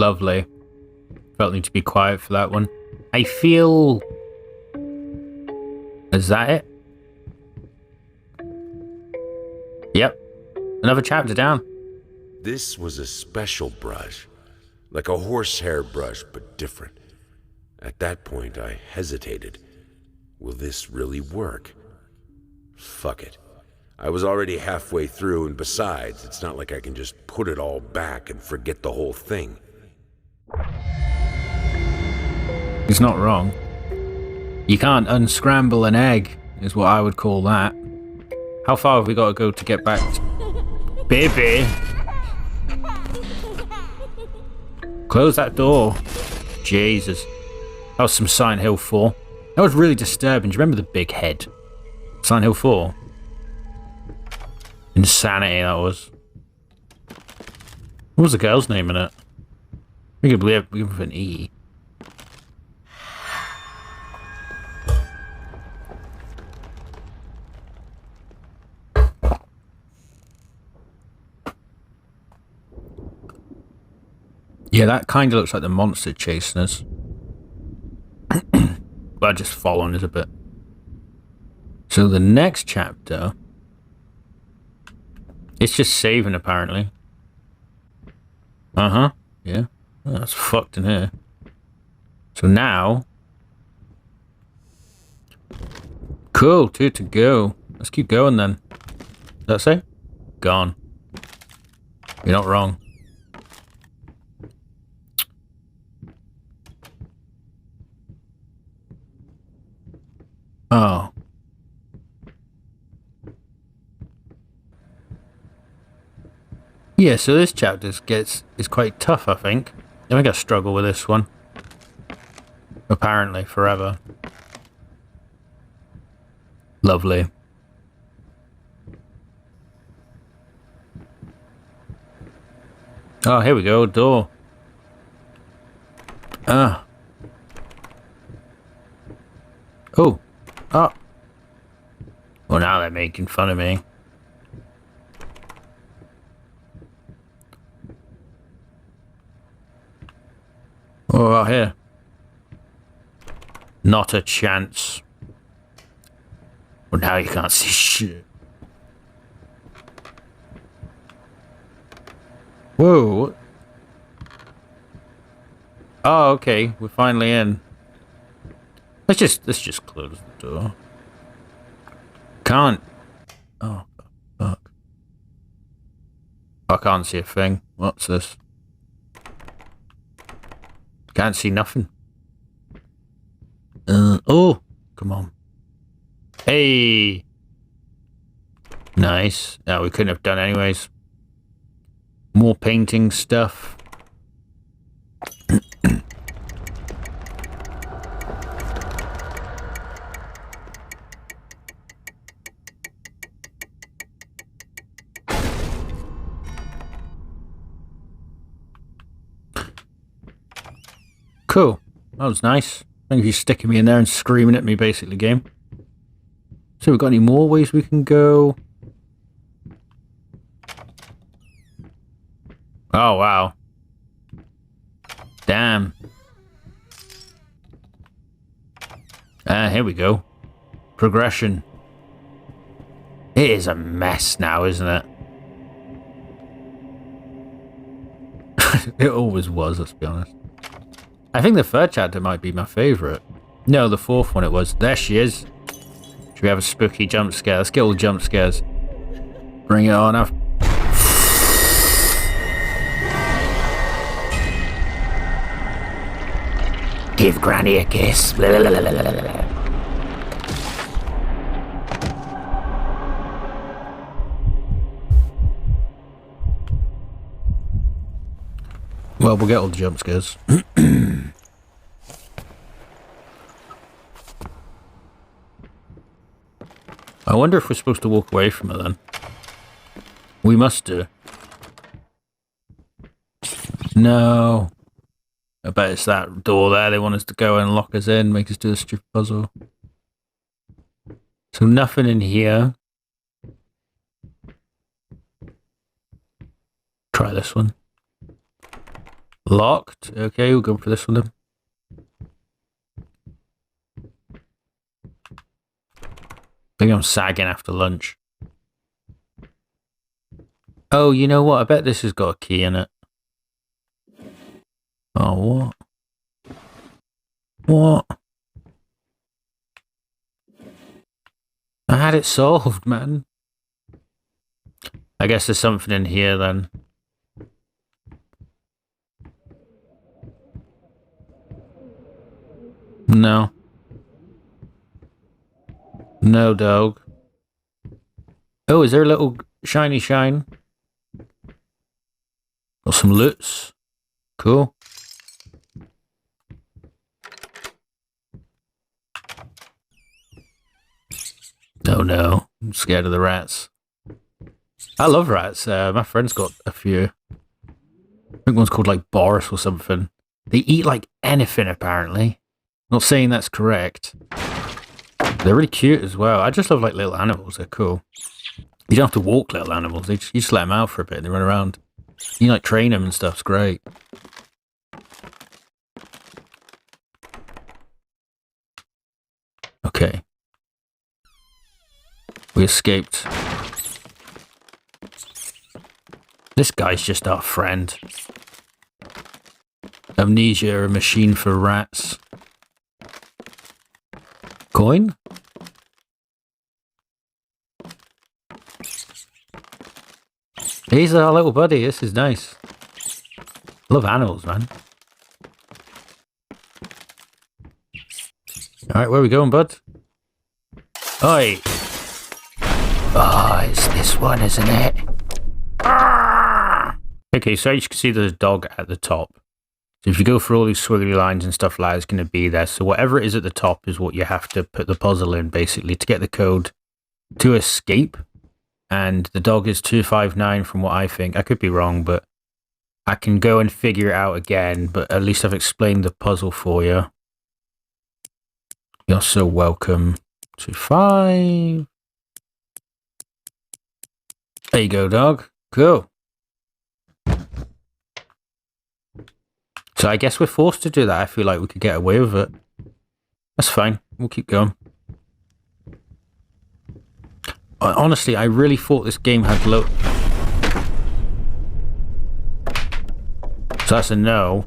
Lovely. Felt need to be quiet for that one. I feel... Is that it? Yep. Another chapter down. This was a special brush. Like a horsehair brush, but different. At that point, I hesitated. Will this really work? Fuck it. I was already halfway through, and besides, it's not like I can just put it all back and forget the whole thing. He's not wrong. You can't unscramble an egg, is what I would call that. How far have we got to go to get back to... Baby! Close that door. Jesus. That was some Silent Hill 4. That was really disturbing. Do you remember the big head? Silent Hill 4. Insanity, that was. What was the girl's name in it? We could believe with an E. Yeah, that kind of looks like the monster chasing us. But just following us a bit. So the next chapter... It's just saving, apparently. Uh-huh. Yeah. Oh, that's fucked in here. So now... Cool, 2 to go. Let's keep going then. Does that say? Gone. You're not wrong. Oh. Yeah, so this chapter is quite tough, I think. I think I struggle with this one. Apparently, forever. Lovely. Oh, here we go, door. Ah. Oh. Oh. Well, now they're making fun of me. Oh, out here. Not a chance. Well, now you can't see shit. Whoa. Oh, okay. We're finally in. Let's just close the door. Can't. Oh, fuck. I can't see a thing. What's this? Can't see nothing. Oh, come on. Hey. Nice. No, we couldn't have done anyways. More painting stuff. Cool. That was nice. Thank you for sticking me in there and screaming at me, basically, game. So, we've got any more ways we can go? Oh, wow. Damn. Here we go. Progression. It is a mess now, isn't it? It always was, let's be honest. I think the third chapter might be my favourite. No, the fourth one it was. There she is. Should we have a spooky jump scare? Let's get all the jump scares. Bring it on up. Give Granny a kiss. Blah, blah, blah, blah, blah, blah. Well, we'll get all the jump scares. I wonder if we're supposed to walk away from it then. We must do. No. I bet it's that door there. They want us to go and lock us in, make us do a stupid puzzle. So nothing in here. Try this one. Locked. Okay, we'll go for this one then. I think I'm sagging after lunch. Oh, you know what? I bet this has got a key in it. Oh, what? What? I had it solved, man. I guess there's something in here then. No. No, dog. Oh, is there a little shiny shine? Got some loots. Cool. Oh no, I'm scared of the rats. I love rats. My friend's got a few. I think one's called like Boris or something. They eat like anything apparently. Not saying that's correct. They're really cute as well. I just love like little animals. They're cool. You don't have to walk little animals. You just let them out for a bit and they run around. You like train them and stuff. It's great. Okay. We escaped. This guy's just our friend. Amnesia, a machine for rats. Coin? He's our little buddy. This is nice. Love animals, man. Alright, where are we going, bud? Oi! Oh, it's this one, isn't it? Okay, so as you can see there's a dog at the top. So if you go through all these swiggly lines and stuff like that, it's going to be there. So whatever it is at the top is what you have to put the puzzle in, basically, to get the code to escape. And the dog is 259 from what I think. I could be wrong, but I can go and figure it out again. But at least I've explained the puzzle for you. You're so welcome. 25. There you go, dog. Cool. So I guess we're forced to do that. I feel like we could get away with it. That's fine. We'll keep going. Honestly, I really thought this game had low... So that's a no.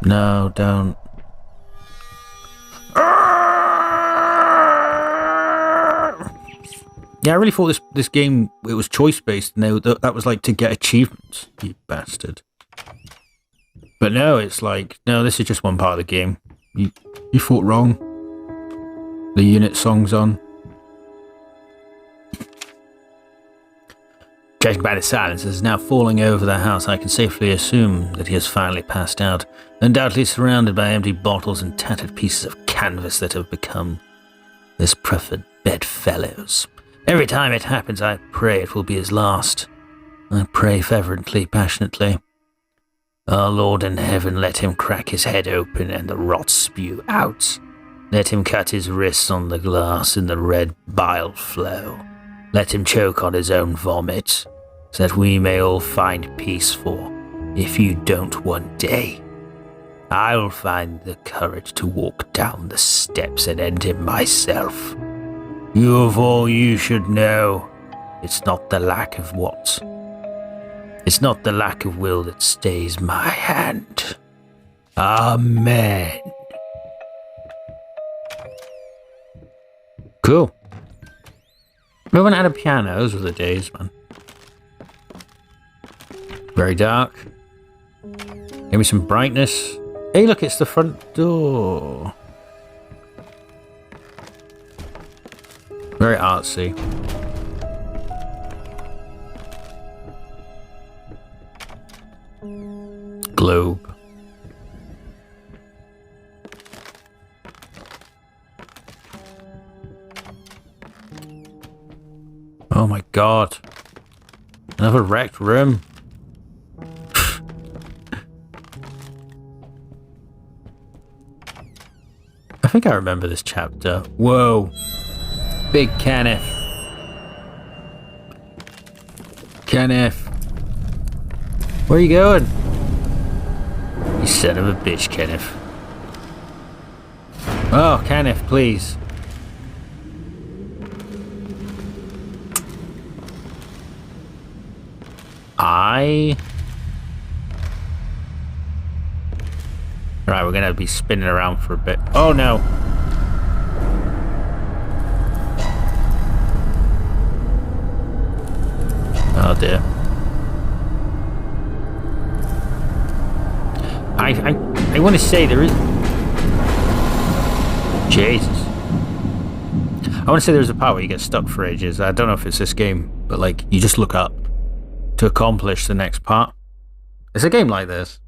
No, don't. Yeah, I really thought this game, it was choice-based, and that was like to get achievements, you bastard. But no, it's like, no, this is just one part of the game. You thought wrong. The unit song's on. Judging by the silence that is now falling over the house, I can safely assume that he has finally passed out, undoubtedly surrounded by empty bottles and tattered pieces of canvas that have become his preferred bedfellows. Every time it happens, I pray it will be his last. I pray fervently, passionately. Our Lord in heaven, let him crack his head open and the rot spew out. Let him cut his wrists on the glass and the red bile flow. Let him choke on his own vomit, so that we may all find peace, for if you don't one day, I'll find the courage to walk down the steps and end him myself. You of all you should know, it's not the lack of what. It's not the lack of will that stays my hand. Amen. Cool. We haven't had a piano. Those were the days, man. Very dark. Give me some brightness. Hey, look, it's the front door. Very artsy. Globe. Oh my god. Another wrecked room. I think I remember this chapter. Whoa. Big Kenneth. Where are you going? You son of a bitch, Kenneth. Oh, Kenneth, please. Right, we're gonna be spinning around for a bit. Oh no! Oh dear. I want to say there is... Jesus. I want to say there's a part where you get stuck for ages. I don't know if it's this game, but like, you just look up to accomplish the next part. It's a game like this.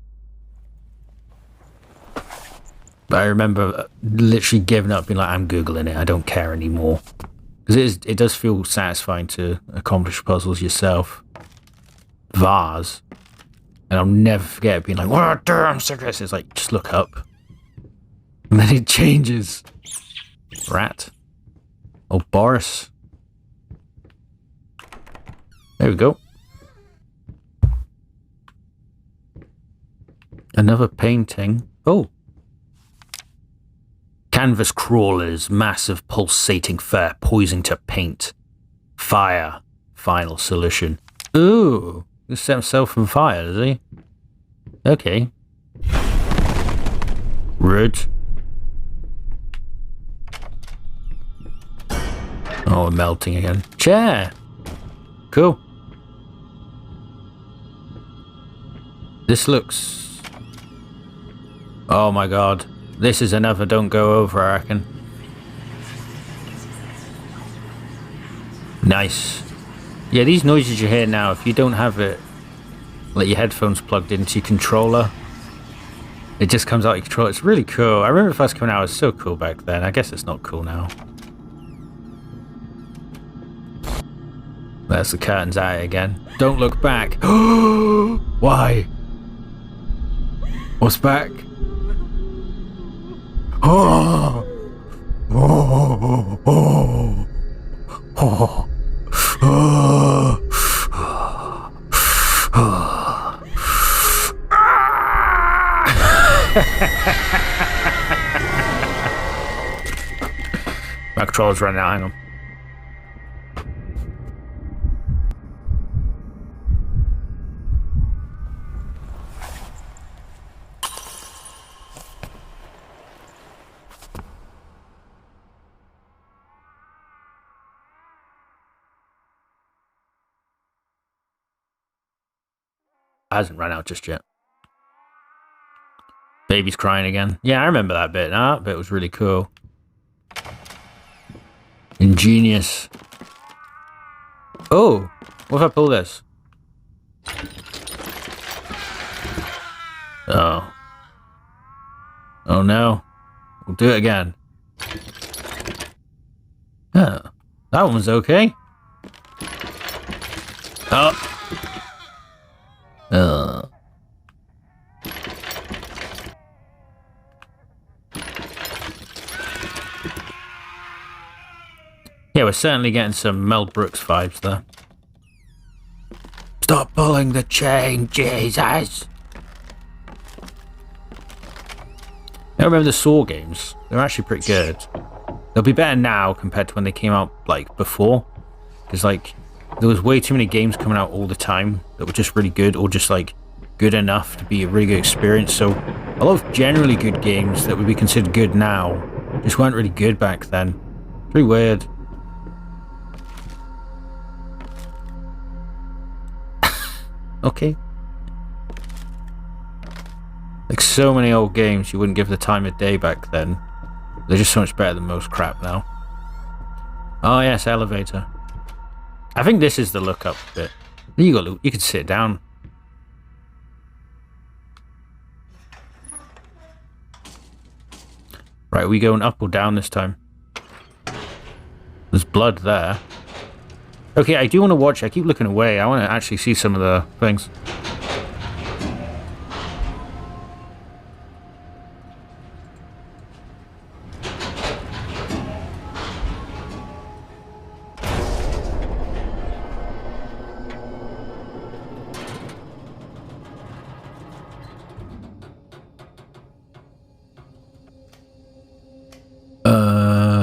But I remember literally giving up, being like, I'm Googling it, I don't care anymore. Because it does feel satisfying to accomplish puzzles yourself. Vase. And I'll never forget being like, what do I'm sick of this. It's like, just look up. And then it changes. Rat. Oh, Boris. There we go. Another painting. Oh. Canvas crawlers, massive pulsating fur, poising to paint. Fire, final solution. Ooh, he set himself on fire, does he? Okay. Rude. Oh, we're melting again. Chair. Cool. This looks... Oh my god. This is another don't go over, I reckon. Nice. Yeah, these noises you hear now, if you don't have it, like your headphones plugged into your controller, it just comes out of your controller. It's really cool. I remember it first coming out, it was so cool back then. I guess it's not cool now. There's the curtain's eye again. Don't look back. Why? What's back? Oh, oh, oh, oh, oh, oh. My controller's running out, hang on. Hasn't run out just yet. Baby's crying again. Yeah, I remember that bit. That bit was really cool. Ingenious. Oh, what if I pull this? Oh. Oh no. We'll do it again. Huh. That one was okay. Oh. Yeah, we're certainly getting some Mel Brooks vibes there. Stop pulling the chain, Jesus! I remember the Saw games. They're actually pretty good. They'll be better now compared to when they came out, like, before. Because, like, there was way too many games coming out all the time that were just really good, or just, like, good enough to be a really good experience. So, a lot of generally good games that would be considered good now just weren't really good back then. Pretty weird. Okay. Like so many old games you wouldn't give the time of day back then. They're just so much better than most crap now. Oh yes, elevator. I think this is the look up bit. You can sit down. Right, are we going up or down this time? There's blood there. Okay, I do want to watch. I keep looking away. I want to actually see some of the things.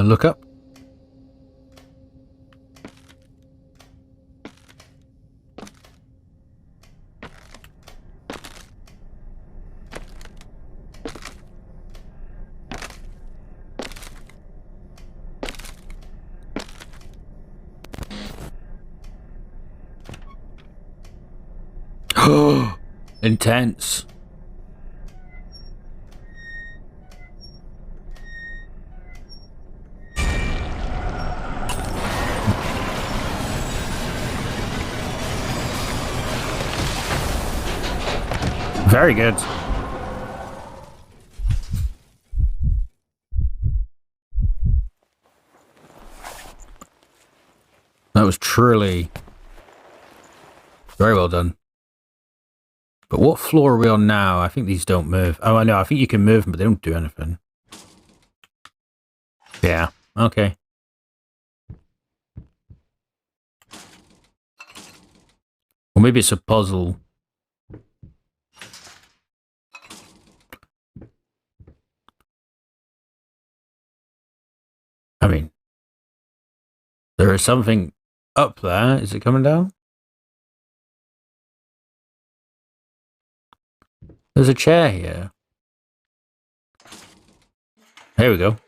look up. Intense. Very good. That was truly very well done. But what floor are we on now? I think these don't move. Oh, I know. I think you can move them, but they don't do anything. Yeah. Okay. Or maybe it's a puzzle. I mean, there is something up there. Is it coming down? There's a chair here. Here we go.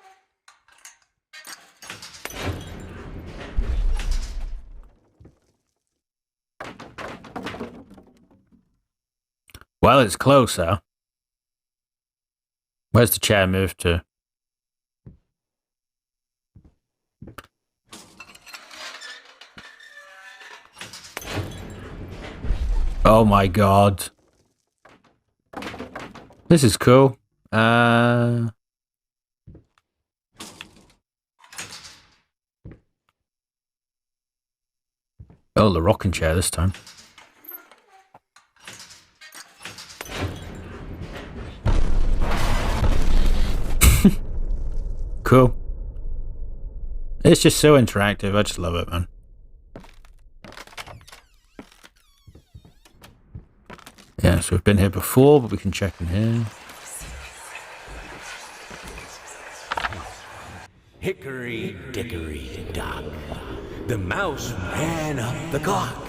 Well, it's closer. Where's the chair moved to? Oh my god. This is cool. Oh, the rocking chair this time. Cool. It's just so interactive. I just love it, man. Yeah, so we've been here before, but we can check in here. Hickory dickory dock. The mouse ran up the clock.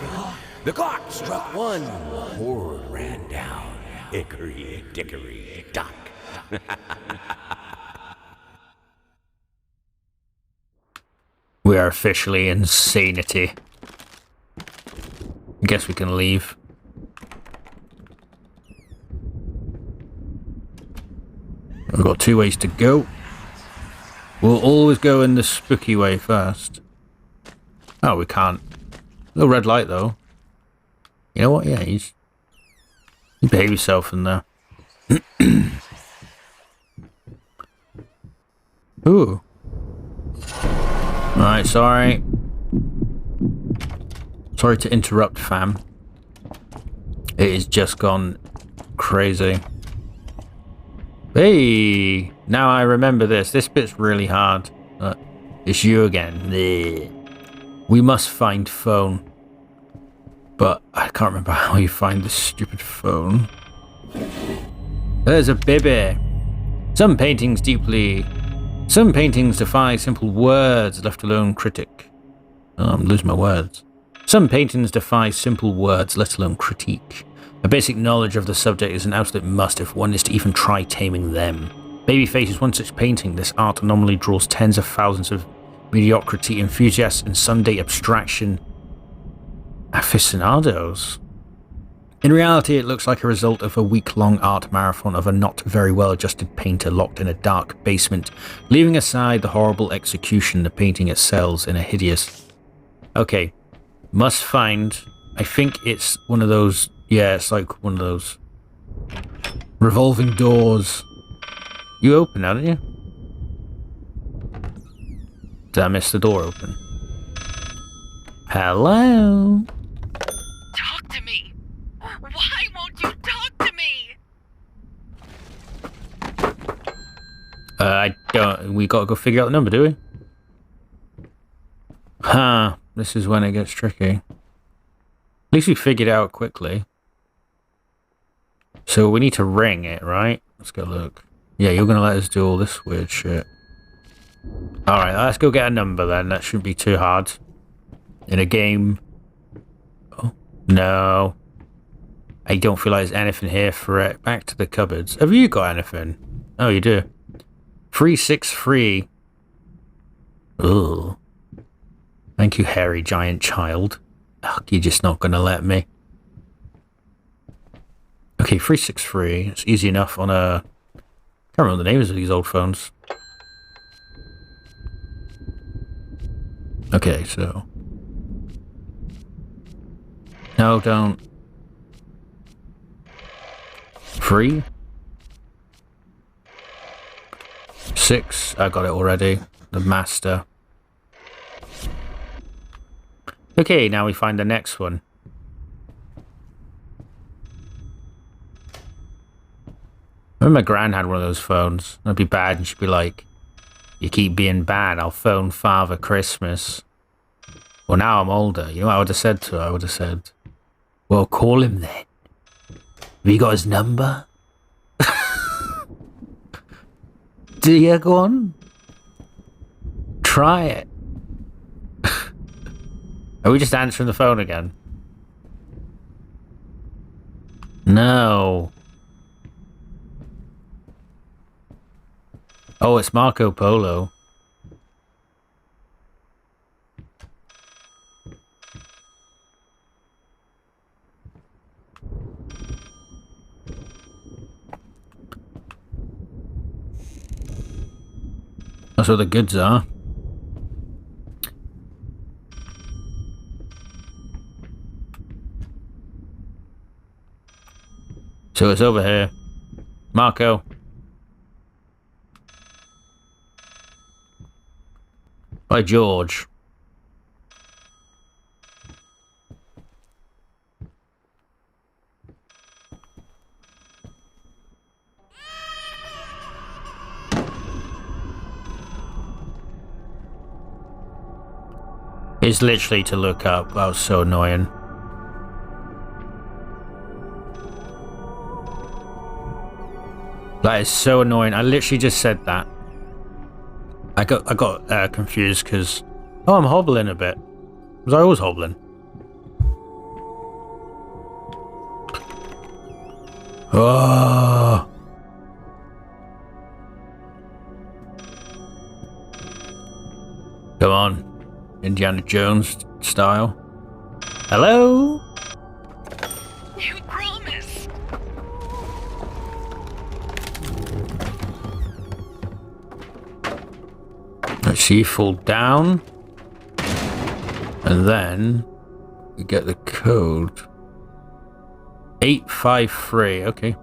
The clock struck one. Horde ran down. Hickory dickory dock. We are officially insanity. I guess we can leave. We've got 2 ways to go. We'll always go in the spooky way first. Oh, we can't. Little red light, though. You know what? Yeah, you behave yourself in there. Ooh. Alright, sorry. Sorry to interrupt, fam. It has just gone crazy. Hey! Now I remember this. This bit's really hard. It's you again. Blech. We must find phone. But I can't remember how you find this stupid phone. There's a baby. Some paintings defy simple words, left alone critic. Oh, I'm losing my words. Some paintings defy simple words, let alone critique. A basic knowledge of the subject is an absolute must if one is to even try taming them. Babyface is one such painting. This art anomaly draws tens of thousands of mediocrity enthusiasts and Sunday abstraction aficionados. In reality, it looks like a result of a week-long art marathon of a not very well-adjusted painter locked in a dark basement, leaving aside the horrible execution the painting excels in a hideous... Okay, must find... I think it's one of those... Yeah, it's like one of those revolving doors. You open, haven't you? Did I miss the door open? Hello? Talk to me! Why won't you talk to me? I don't... We gotta go figure out the number, do we? Huh. This is when it gets tricky. At least we figured it out quickly. So we need to ring it, right? Let's go look. Yeah, you're gonna let us do all this weird shit. Alright, let's go get a number then. That shouldn't be too hard. In a game. Oh, no. I don't feel like there's anything here for it. Back to the cupboards. Have you got anything? Oh, you do. 363. Ugh. Thank you, hairy giant child. Ugh, you're just not gonna let me. Okay, 363. It's easy enough on a... I can't remember the names of these old phones. Okay, so... No, don't. 3. 6. I got it already. The master. Okay, now we find the next one. I remember my gran had one of those phones. That'd be bad, and she'd be like, "You keep being bad, I'll phone Father Christmas." Well, now I'm older. You know what I would have said to her? I would have said, "Well, call him then. Have you got his number?" Do you? Go on. Try it. Are we just answering the phone again? No. Oh, it's Marco Polo. That's where the goods are. So it's over here. Marco. By George. It's literally to look up. That was so annoying. That is so annoying. I literally just said that. I got confused because... Oh, I'm hobbling a bit. Was I always hobbling? Oh. Come on. Indiana Jones style. Hello? You promised. Let's see, fall down. And then we get the code. 853, okay.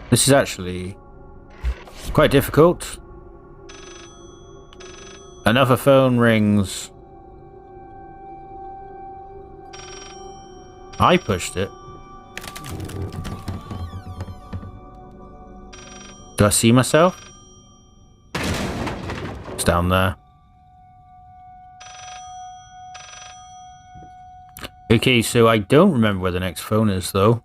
This is actually quite difficult. Another phone rings. I pushed it. Do I see myself? It's down there. Okay, so I don't remember where the next phone is, though.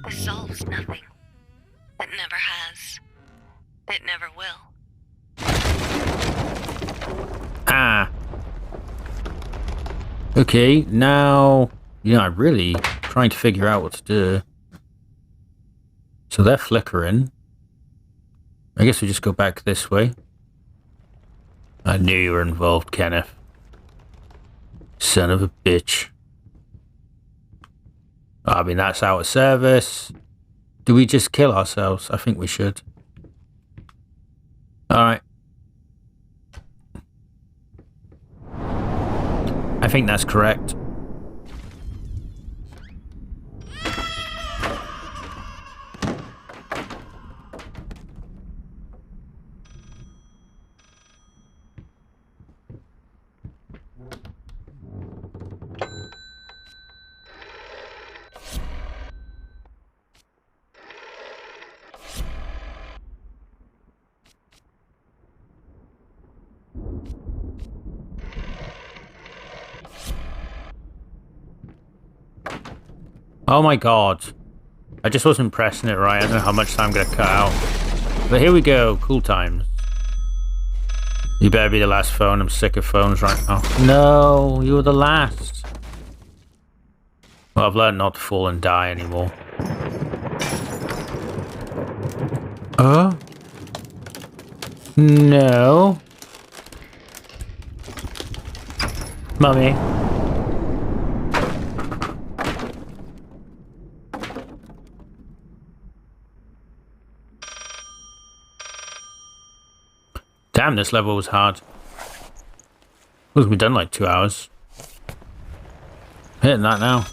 This solves nothing. It never has. It never will. Ah. Okay, now... You know, I'm really trying to figure out what to do. So they're flickering. I guess we just go back this way. I knew you were involved, Kenneth. Son of a bitch. I mean, that's out of service. Do we just kill ourselves? I think we should. Alright. I think that's correct. Oh my god. I just wasn't pressing it right. I don't know how much time I'm going to cut out. But here we go. Cool times. You better be the last phone. I'm sick of phones right now. No, you were the last. Well, I've learned not to fall and die anymore. No. Mummy. Damn, this level was hard. We've been done like 2 hours. Hitting that now.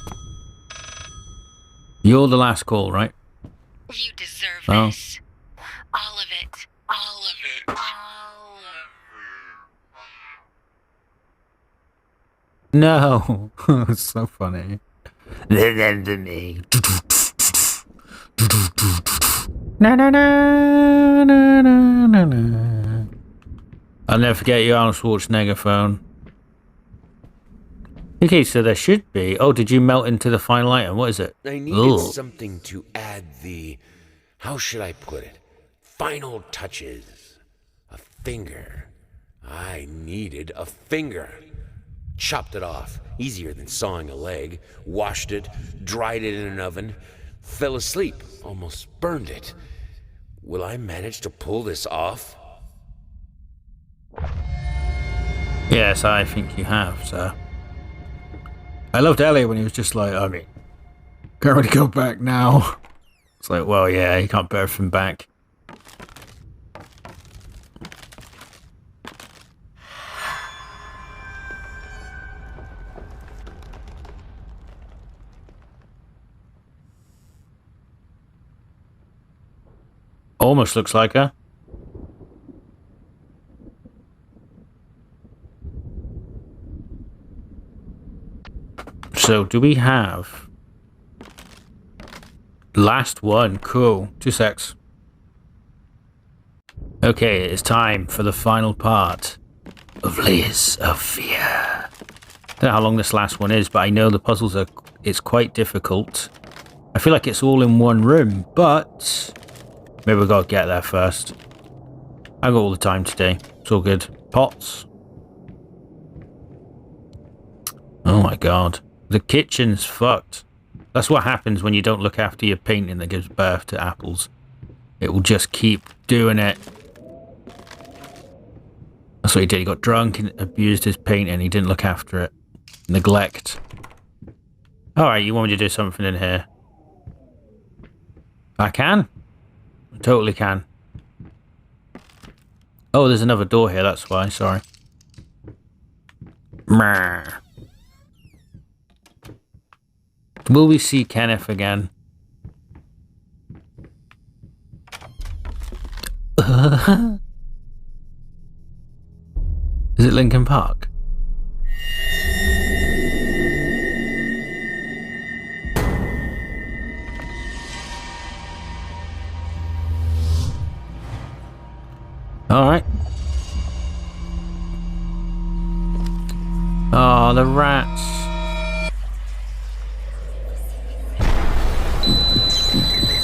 You're the last call, right? You deserve Oh. this. All of it. All of it. All of No. It's so funny. Then to me. Na na na na na na na. I'll never forget your Arnold Schwarzenegger phone. Okay, so there should be. Oh, did you melt into the final item? What is it? I needed Ooh. something to add the, how should I put it, final touches. A finger. I needed a finger. Chopped it off, easier than sawing a leg. Washed it, dried it in an oven. Fell asleep, almost burned it. Will I manage to pull this off? Yes, I think you have, sir. I loved Elliot when he was just like, I mean, can't really go back now. It's like, well, yeah, you can't put everything back. Almost looks like her. So, do we have... Last one. Cool. 2 secs. Okay, it's time for the final part of Layers of Fear. I don't know how long this last one is, but I know the puzzles are... It's quite difficult. I feel like it's all in one room, but... Maybe we gotta get there first. I got all the time today. It's all good. Pots. Oh my god. The kitchen's fucked. That's what happens when you don't look after your painting that gives birth to apples. It will just keep doing it. That's what he did. He got drunk and abused his painting. He didn't look after it. Neglect. Alright, you want me to do something in here? I can. I totally can. Oh, there's another door here. That's why. Sorry. Meh. Will we see Kenneth again? Is it Linkin Park? Alright. Oh, the rats.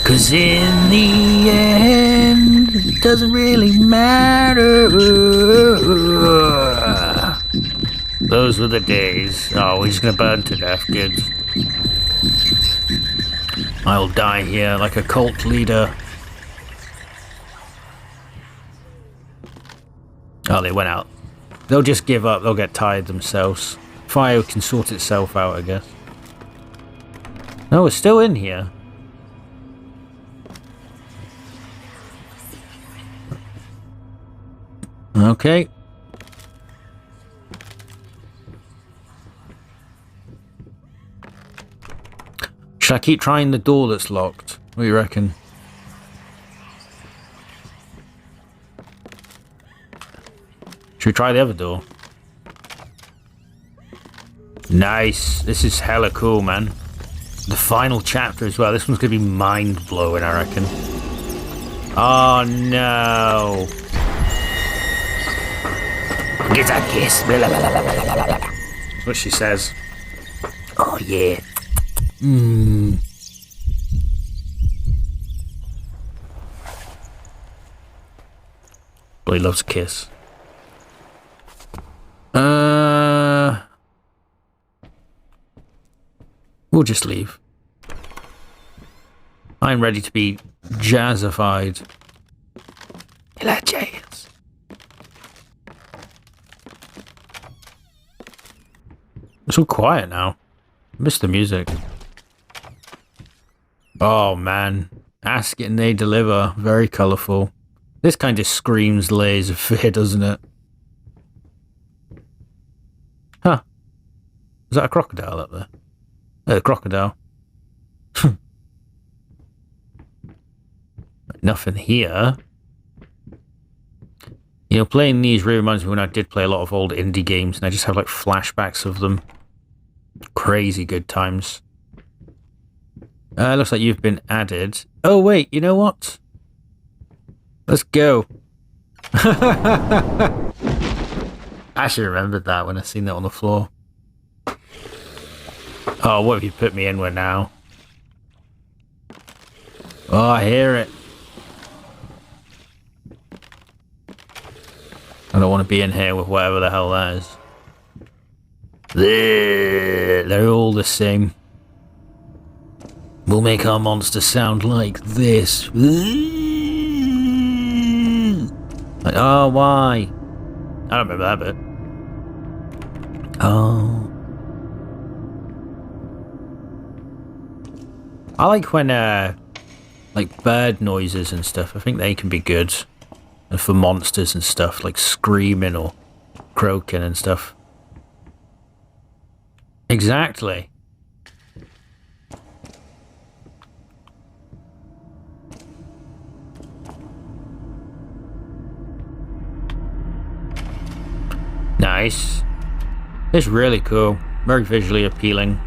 Cause in the end, it doesn't really matter. Those were the days. Oh, he's gonna burn to death, kids. I'll die here like a cult leader. Oh, they went out. They'll just give up. They'll get tired themselves. Fire can sort itself out, I guess. No, it's still in here. Okay. Should I keep trying the door that's locked? What do you reckon? Should we try the other door? Nice. This is hella cool, man. The final chapter as well. This one's gonna be mind-blowing, I reckon. Oh, no. Get a kiss. That's what she says. Oh, yeah. But he loves a kiss. We'll just leave. I'm ready to be jazzified. Hello, jazz. It's all quiet now. I miss the music. Oh man. Ask it and they deliver. Very colourful. This kind of screams layers of fear, doesn't it? Huh. Is that a crocodile up there? A crocodile. Nothing here. You know, playing these really reminds me when I did play a lot of old indie games and I just have like flashbacks of them. Crazy good times. Looks like you've been added. Oh wait, you know what? Let's go. I actually remembered that when I seen that on the floor. Oh, what have you put me in with now? Oh, I hear it. I don't want to be in here with whatever the hell that is. They're all the same. We'll make our monster sound like this. Like, oh, why? I don't remember that bit. Oh. I like when, like bird noises and stuff. I think they can be good. And for monsters and stuff, like screaming or croaking and stuff. Exactly. Nice. It's really cool. Very visually appealing.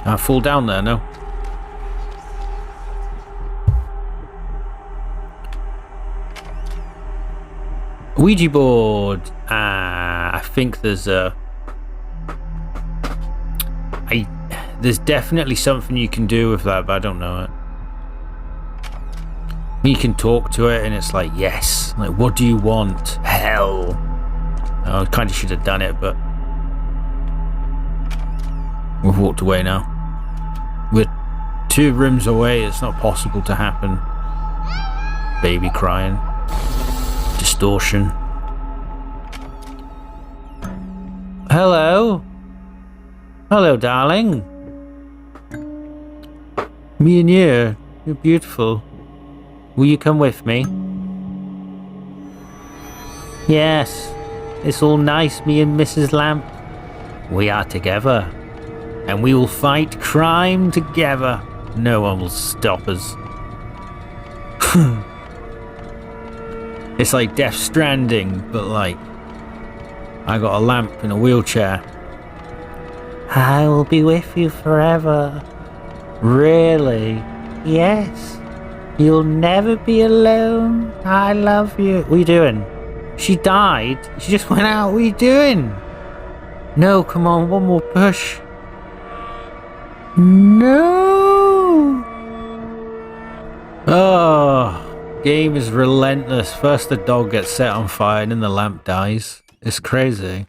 I fall down there, no? Ouija board. I think there's there's definitely something you can do with that, but I don't know it. You can talk to it and it's like, yes. Like, what do you want? Hell. Oh, I kind of should have done it, but we've walked away now. We're 2 rooms away. It's not possible to happen. Baby crying. Distortion. Hello. Hello, darling. Me and you. You're beautiful. Will you come with me? Yes. It's all nice, me and Mrs. Lamp. We are together. And we will fight crime together. No one will stop us. It's like Death Stranding, but like I got a lamp in a wheelchair. I will be with you forever. Really? Yes. You'll never be alone. I love you. What are you doing? She died. She just went out. What are you doing? No, come on. One more push. No. Oh, game is relentless. First the dog gets set on fire and then the lamp dies. It's crazy.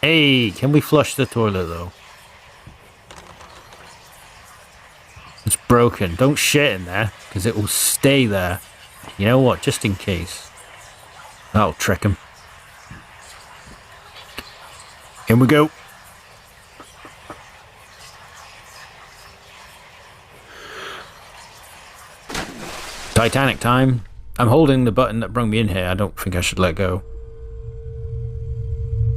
Hey, can we flush the toilet though? It's broken. Don't shit in there, because it will stay there. You know what? Just in case. That'll trick him. In we go. Titanic time. I'm holding the button that brought me in here. I don't think I should let go.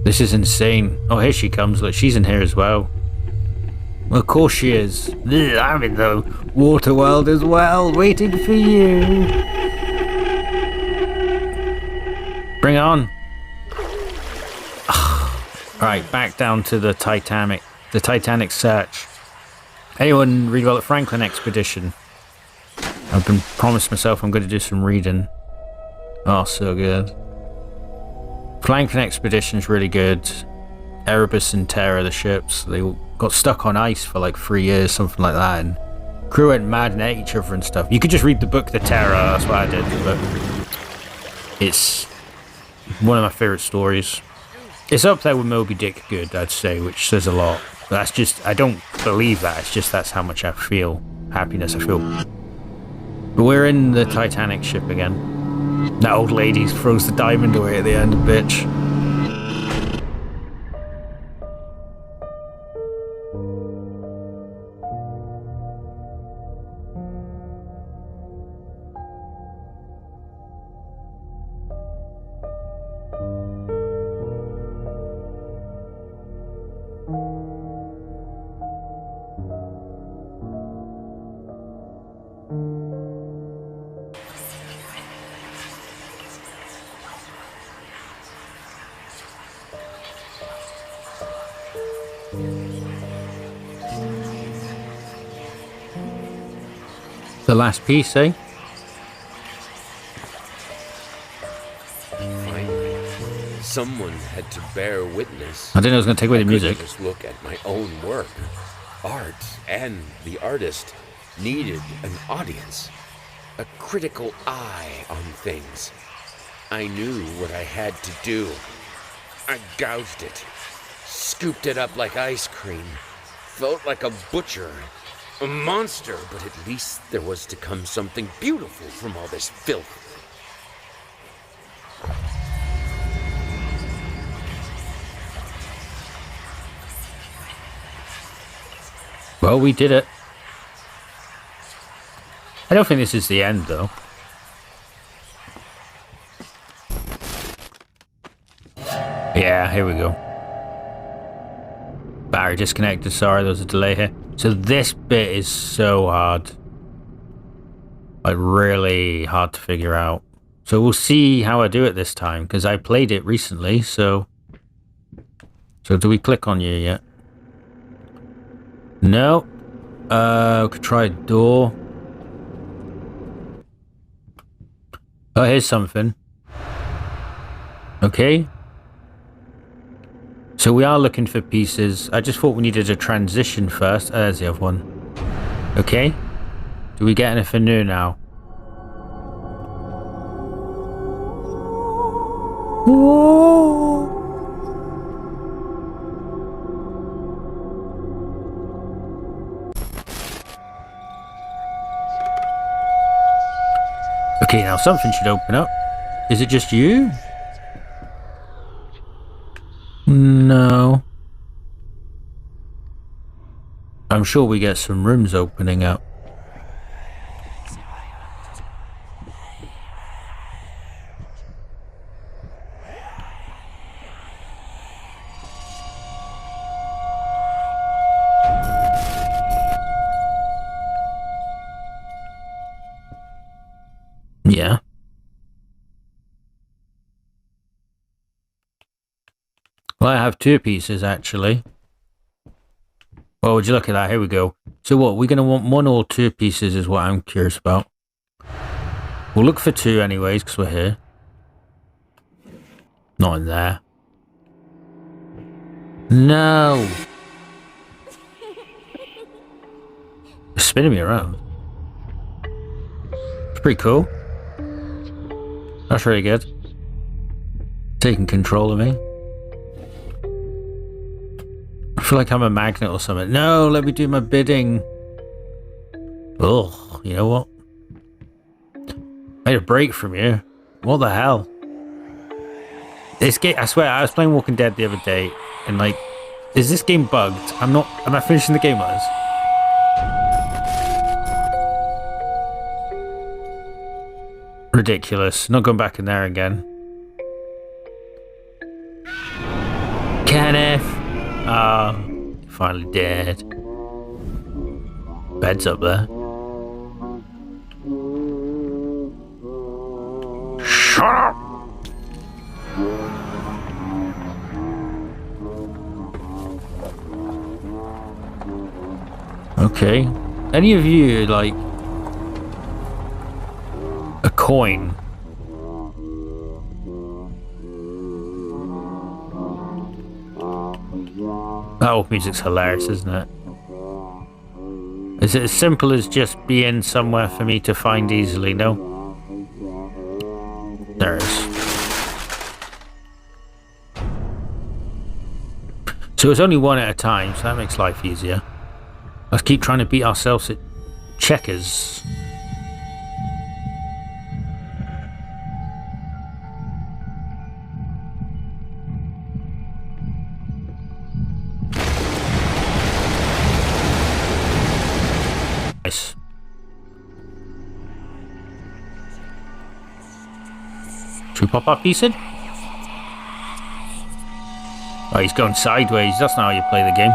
This is insane. Oh, here she comes. Look, she's in here as well. Well, of course she is. Ugh, I'm in the water world as well, waiting for you. Bring it on. Alright, back down to the Titanic search. Anyone read about the Franklin expedition? I've been promised myself I'm going to do some reading. Oh, so good. Franklin expedition is really good. Erebus and Terra, the ships, they got stuck on ice for like 3 years, something like that, and crew went mad and ate each other and stuff. You could just read the book The Terror, that's what I did, but it's one of my favourite stories. It's up there with Moby Dick good, I'd say, which says a lot. But that's just, I don't believe that, it's just that's how much I feel, happiness I feel. But we're in the Titanic ship again. That old lady throws the diamond away at the end, bitch. The last piece, eh? Finally, someone had to bear witness. I didn't know I was going to take away the music. Just look at my own work. Art and the artist needed an audience, a critical eye on things. I knew what I had to do. I gouged it, scooped it up like ice cream, felt like a butcher. A monster, but at least there was to come something beautiful from all this filth. Well, we did it. I don't think this is the end, though. Yeah, here we go. Battery disconnected, sorry, there was a delay here. So this bit is so hard. Like, really hard to figure out. So we'll see how I do it this time, because I played it recently, so... So do we click on you yet? No. We could try a door. Oh, here's something. Okay. So we are looking for pieces. I just thought we needed a transition first. Oh, there's the other one. Okay. Do we get anything new now? Whoa. Okay, now something should open up. Is it just you? No. I'm sure we get some rooms opening up. Yeah. Well, I have 2 pieces, actually. Well, would you look at that? Here we go. So what, we're going to want 1 or 2 pieces is what I'm curious about. We'll look for 2 anyways, because we're here. Not in there. No! It's spinning me around. It's pretty cool. That's really good. Taking control of me. I feel like I'm a magnet or something. No, let me do my bidding. Ugh, you know what? Made a break from you. What the hell? This game, I swear, I was playing Walking Dead the other day, and like, is this game bugged? Am I finishing the game like this? Ridiculous. Not going back in there again. Kenneth! Ah, finally dead. Bed's up there. Shut up! Okay. Any of you, like, a coin? That old music's hilarious, isn't it? Is it as simple as just being somewhere for me to find easily? No? There it is. So it's only one at a time, so that makes life easier. Let's keep trying to beat ourselves at checkers. Nice. Should we pop our piece in? Oh, he's going sideways. That's not how you play the game.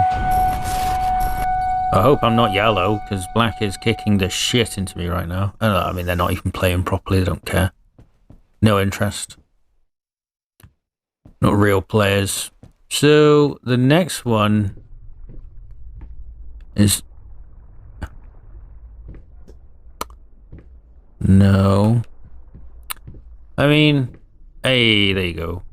I hope I'm not yellow, because black is kicking the shit into me right now. I mean, they're not even playing properly. They don't care. No interest. Not real players. So, the next one is... No. I mean... Hey, there you go.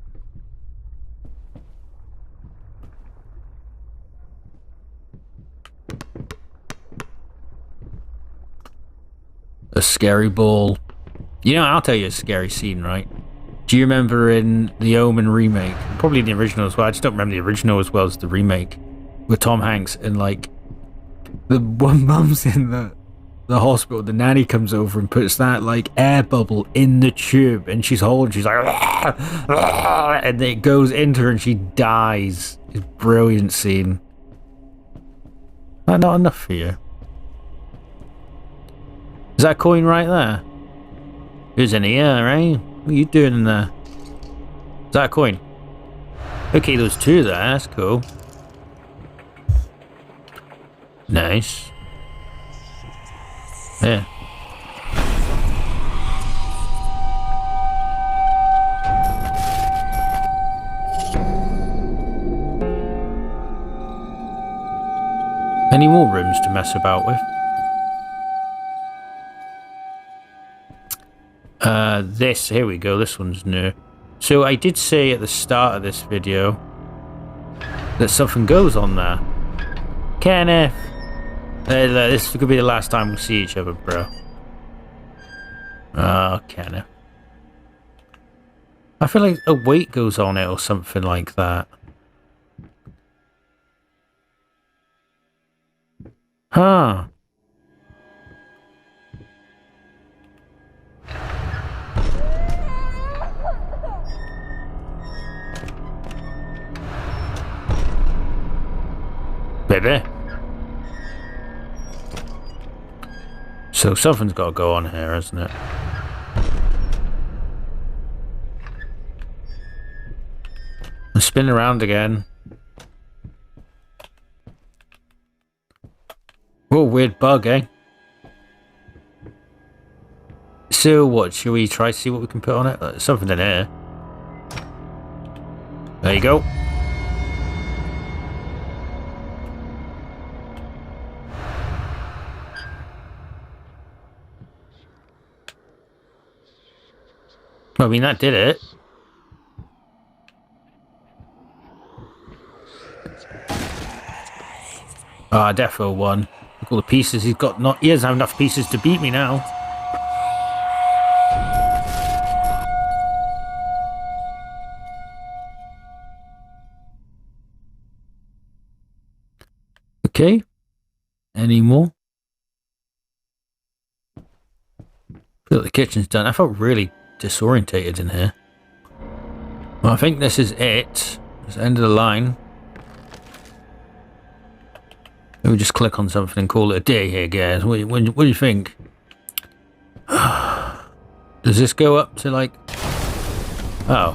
A scary ball. You know, I'll tell you a scary scene, right? Do you remember in the Omen remake? Probably the original as well. I just don't remember the original as well as the remake. With Tom Hanks and like... The one mum's in the hospital. The nanny comes over and puts that like air bubble in the tube. And she's holding, she's like... And it goes into her and she dies. It's a brilliant scene. Not enough for you. Is that a coin right there? Who's in here, right? What are you doing in there? Is that a coin? Okay, there's two there. That's cool. Nice. Yeah. Any more rooms to mess about with? Here we go, this one's new. So I did say at the start of this video that something goes on there. Kenneth! This could be the last time we see each other, bro. Oh, Kenneth. I feel like a weight goes on it or something like that. Huh. Baby. So something's got to go on here, isn't it? And spin around again. Whoa, weird bug, eh? So what, should we try to see what we can put on it? There's something in here. There you go. I mean, that did it. Ah, defo won. Look at all the pieces he's got. He doesn't have enough pieces to beat me now. Okay. Any more? I feel like the kitchen's done. I felt really disorientated in here. Well, I think this is it. It's the end of the line. Let me just click on something and call it a day here, guys. What do you think? Does this go up to like... Oh.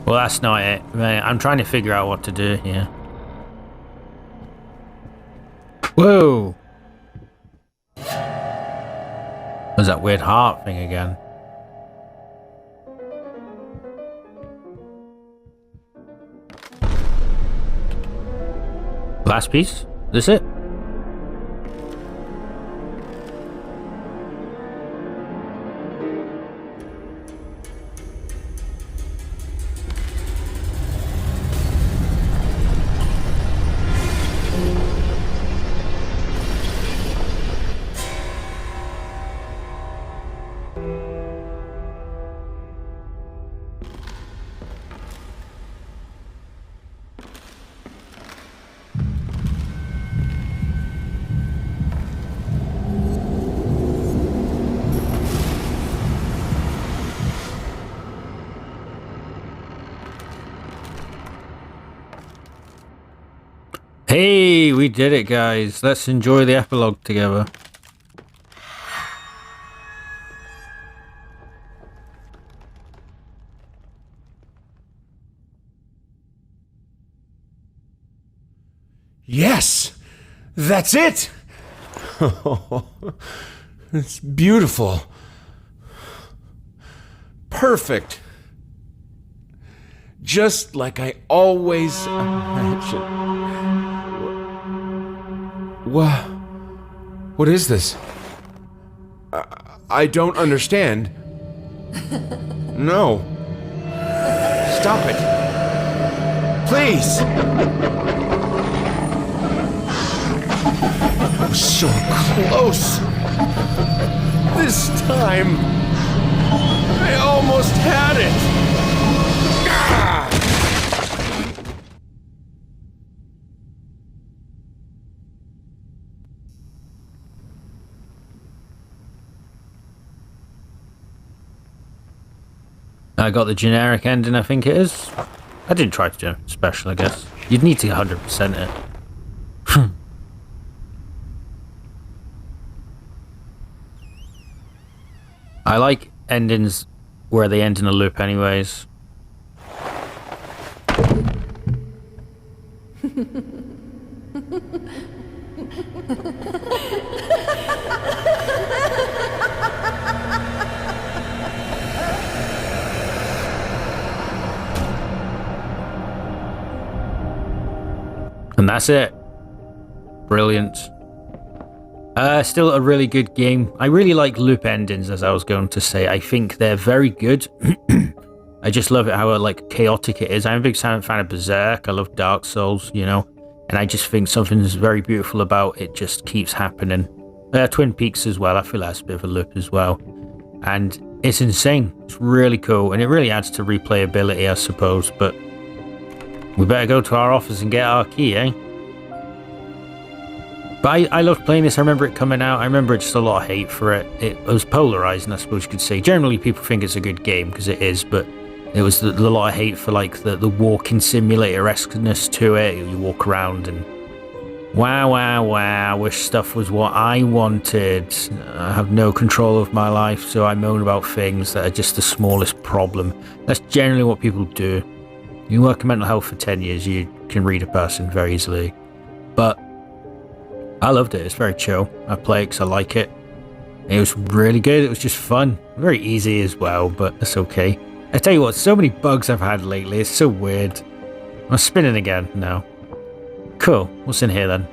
Well, that's not it. I'm trying to figure out what to do here. Whoa! There's that weird heart thing again. Last piece? This it? Hey, we did it, guys. Let's enjoy the epilogue together. Yes! That's it! It's beautiful. Perfect. Just like I always imagined. What is this? I don't understand. No. Stop it. Please. I was so close. This time, I almost had it. Ah! I got the generic ending, I think it is. I didn't try to do special, I guess. You'd need to 100% it. I like endings where they end in a loop anyways. And that's it. Brilliant. Still a really good game. I really like loop endings, as I was going to say. I think they're very good. I just love it how like chaotic it is. I'm a big fan of Berserk. I love Dark Souls, you know, and I just think something's very beautiful about it. Just keeps happening. Twin Peaks as well. I feel that's a bit of a loop as well, and it's insane. It's really cool, and it really adds to replayability, I suppose. But we better go to our office and get our key, eh? But I loved playing this. I remember it coming out. I remember just a lot of hate for it. It was polarizing, I suppose you could say. Generally, people think it's a good game because it is, but it was the lot of hate for like the walking simulator-esqueness to it. You walk around and wow, I wish stuff was what I wanted. I have no control of my life, so I moan about things that are just the smallest problem. That's generally what people do. You work in mental health for 10 years, you can read a person very easily. But I loved it. It's very chill. I play it because I like it. It was really good. It was just fun. Very easy as well, but that's okay. I tell you what, so many bugs I've had lately. It's so weird. I'm spinning again now. Cool. What's in here then?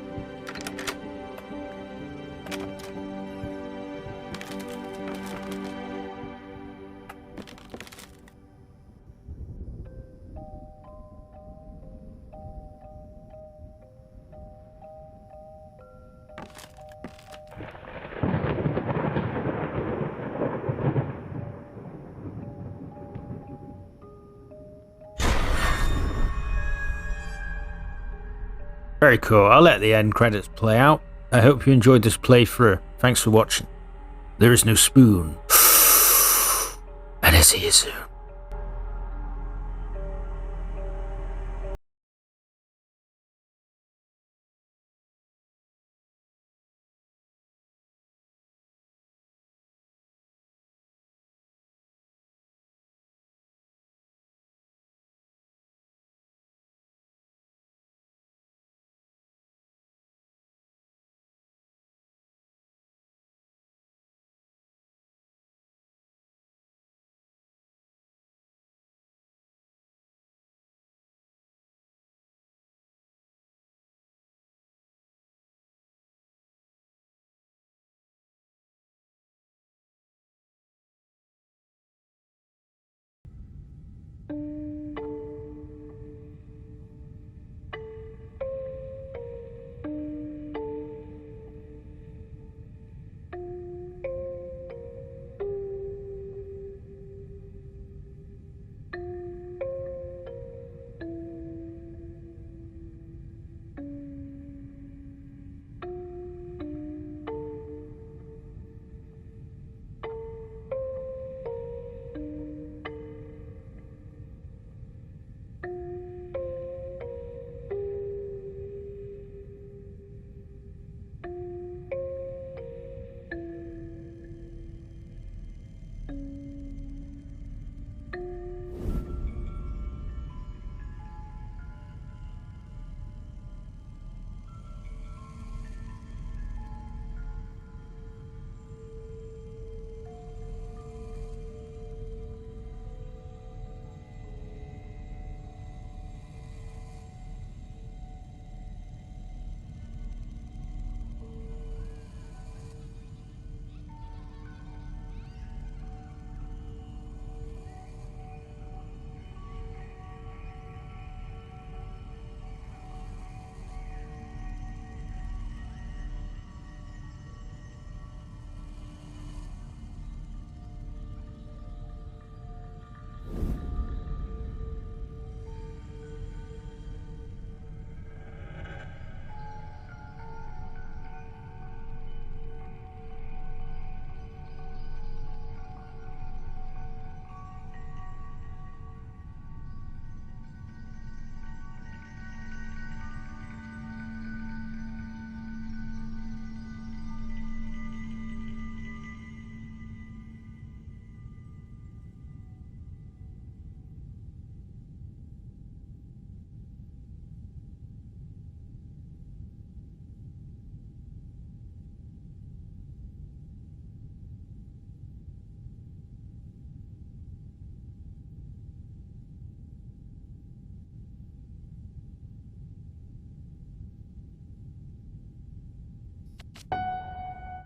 Very cool. I'll let the end credits play out. I hope you enjoyed this playthrough. Thanks for watching. There is no spoon. And I'll see you soon.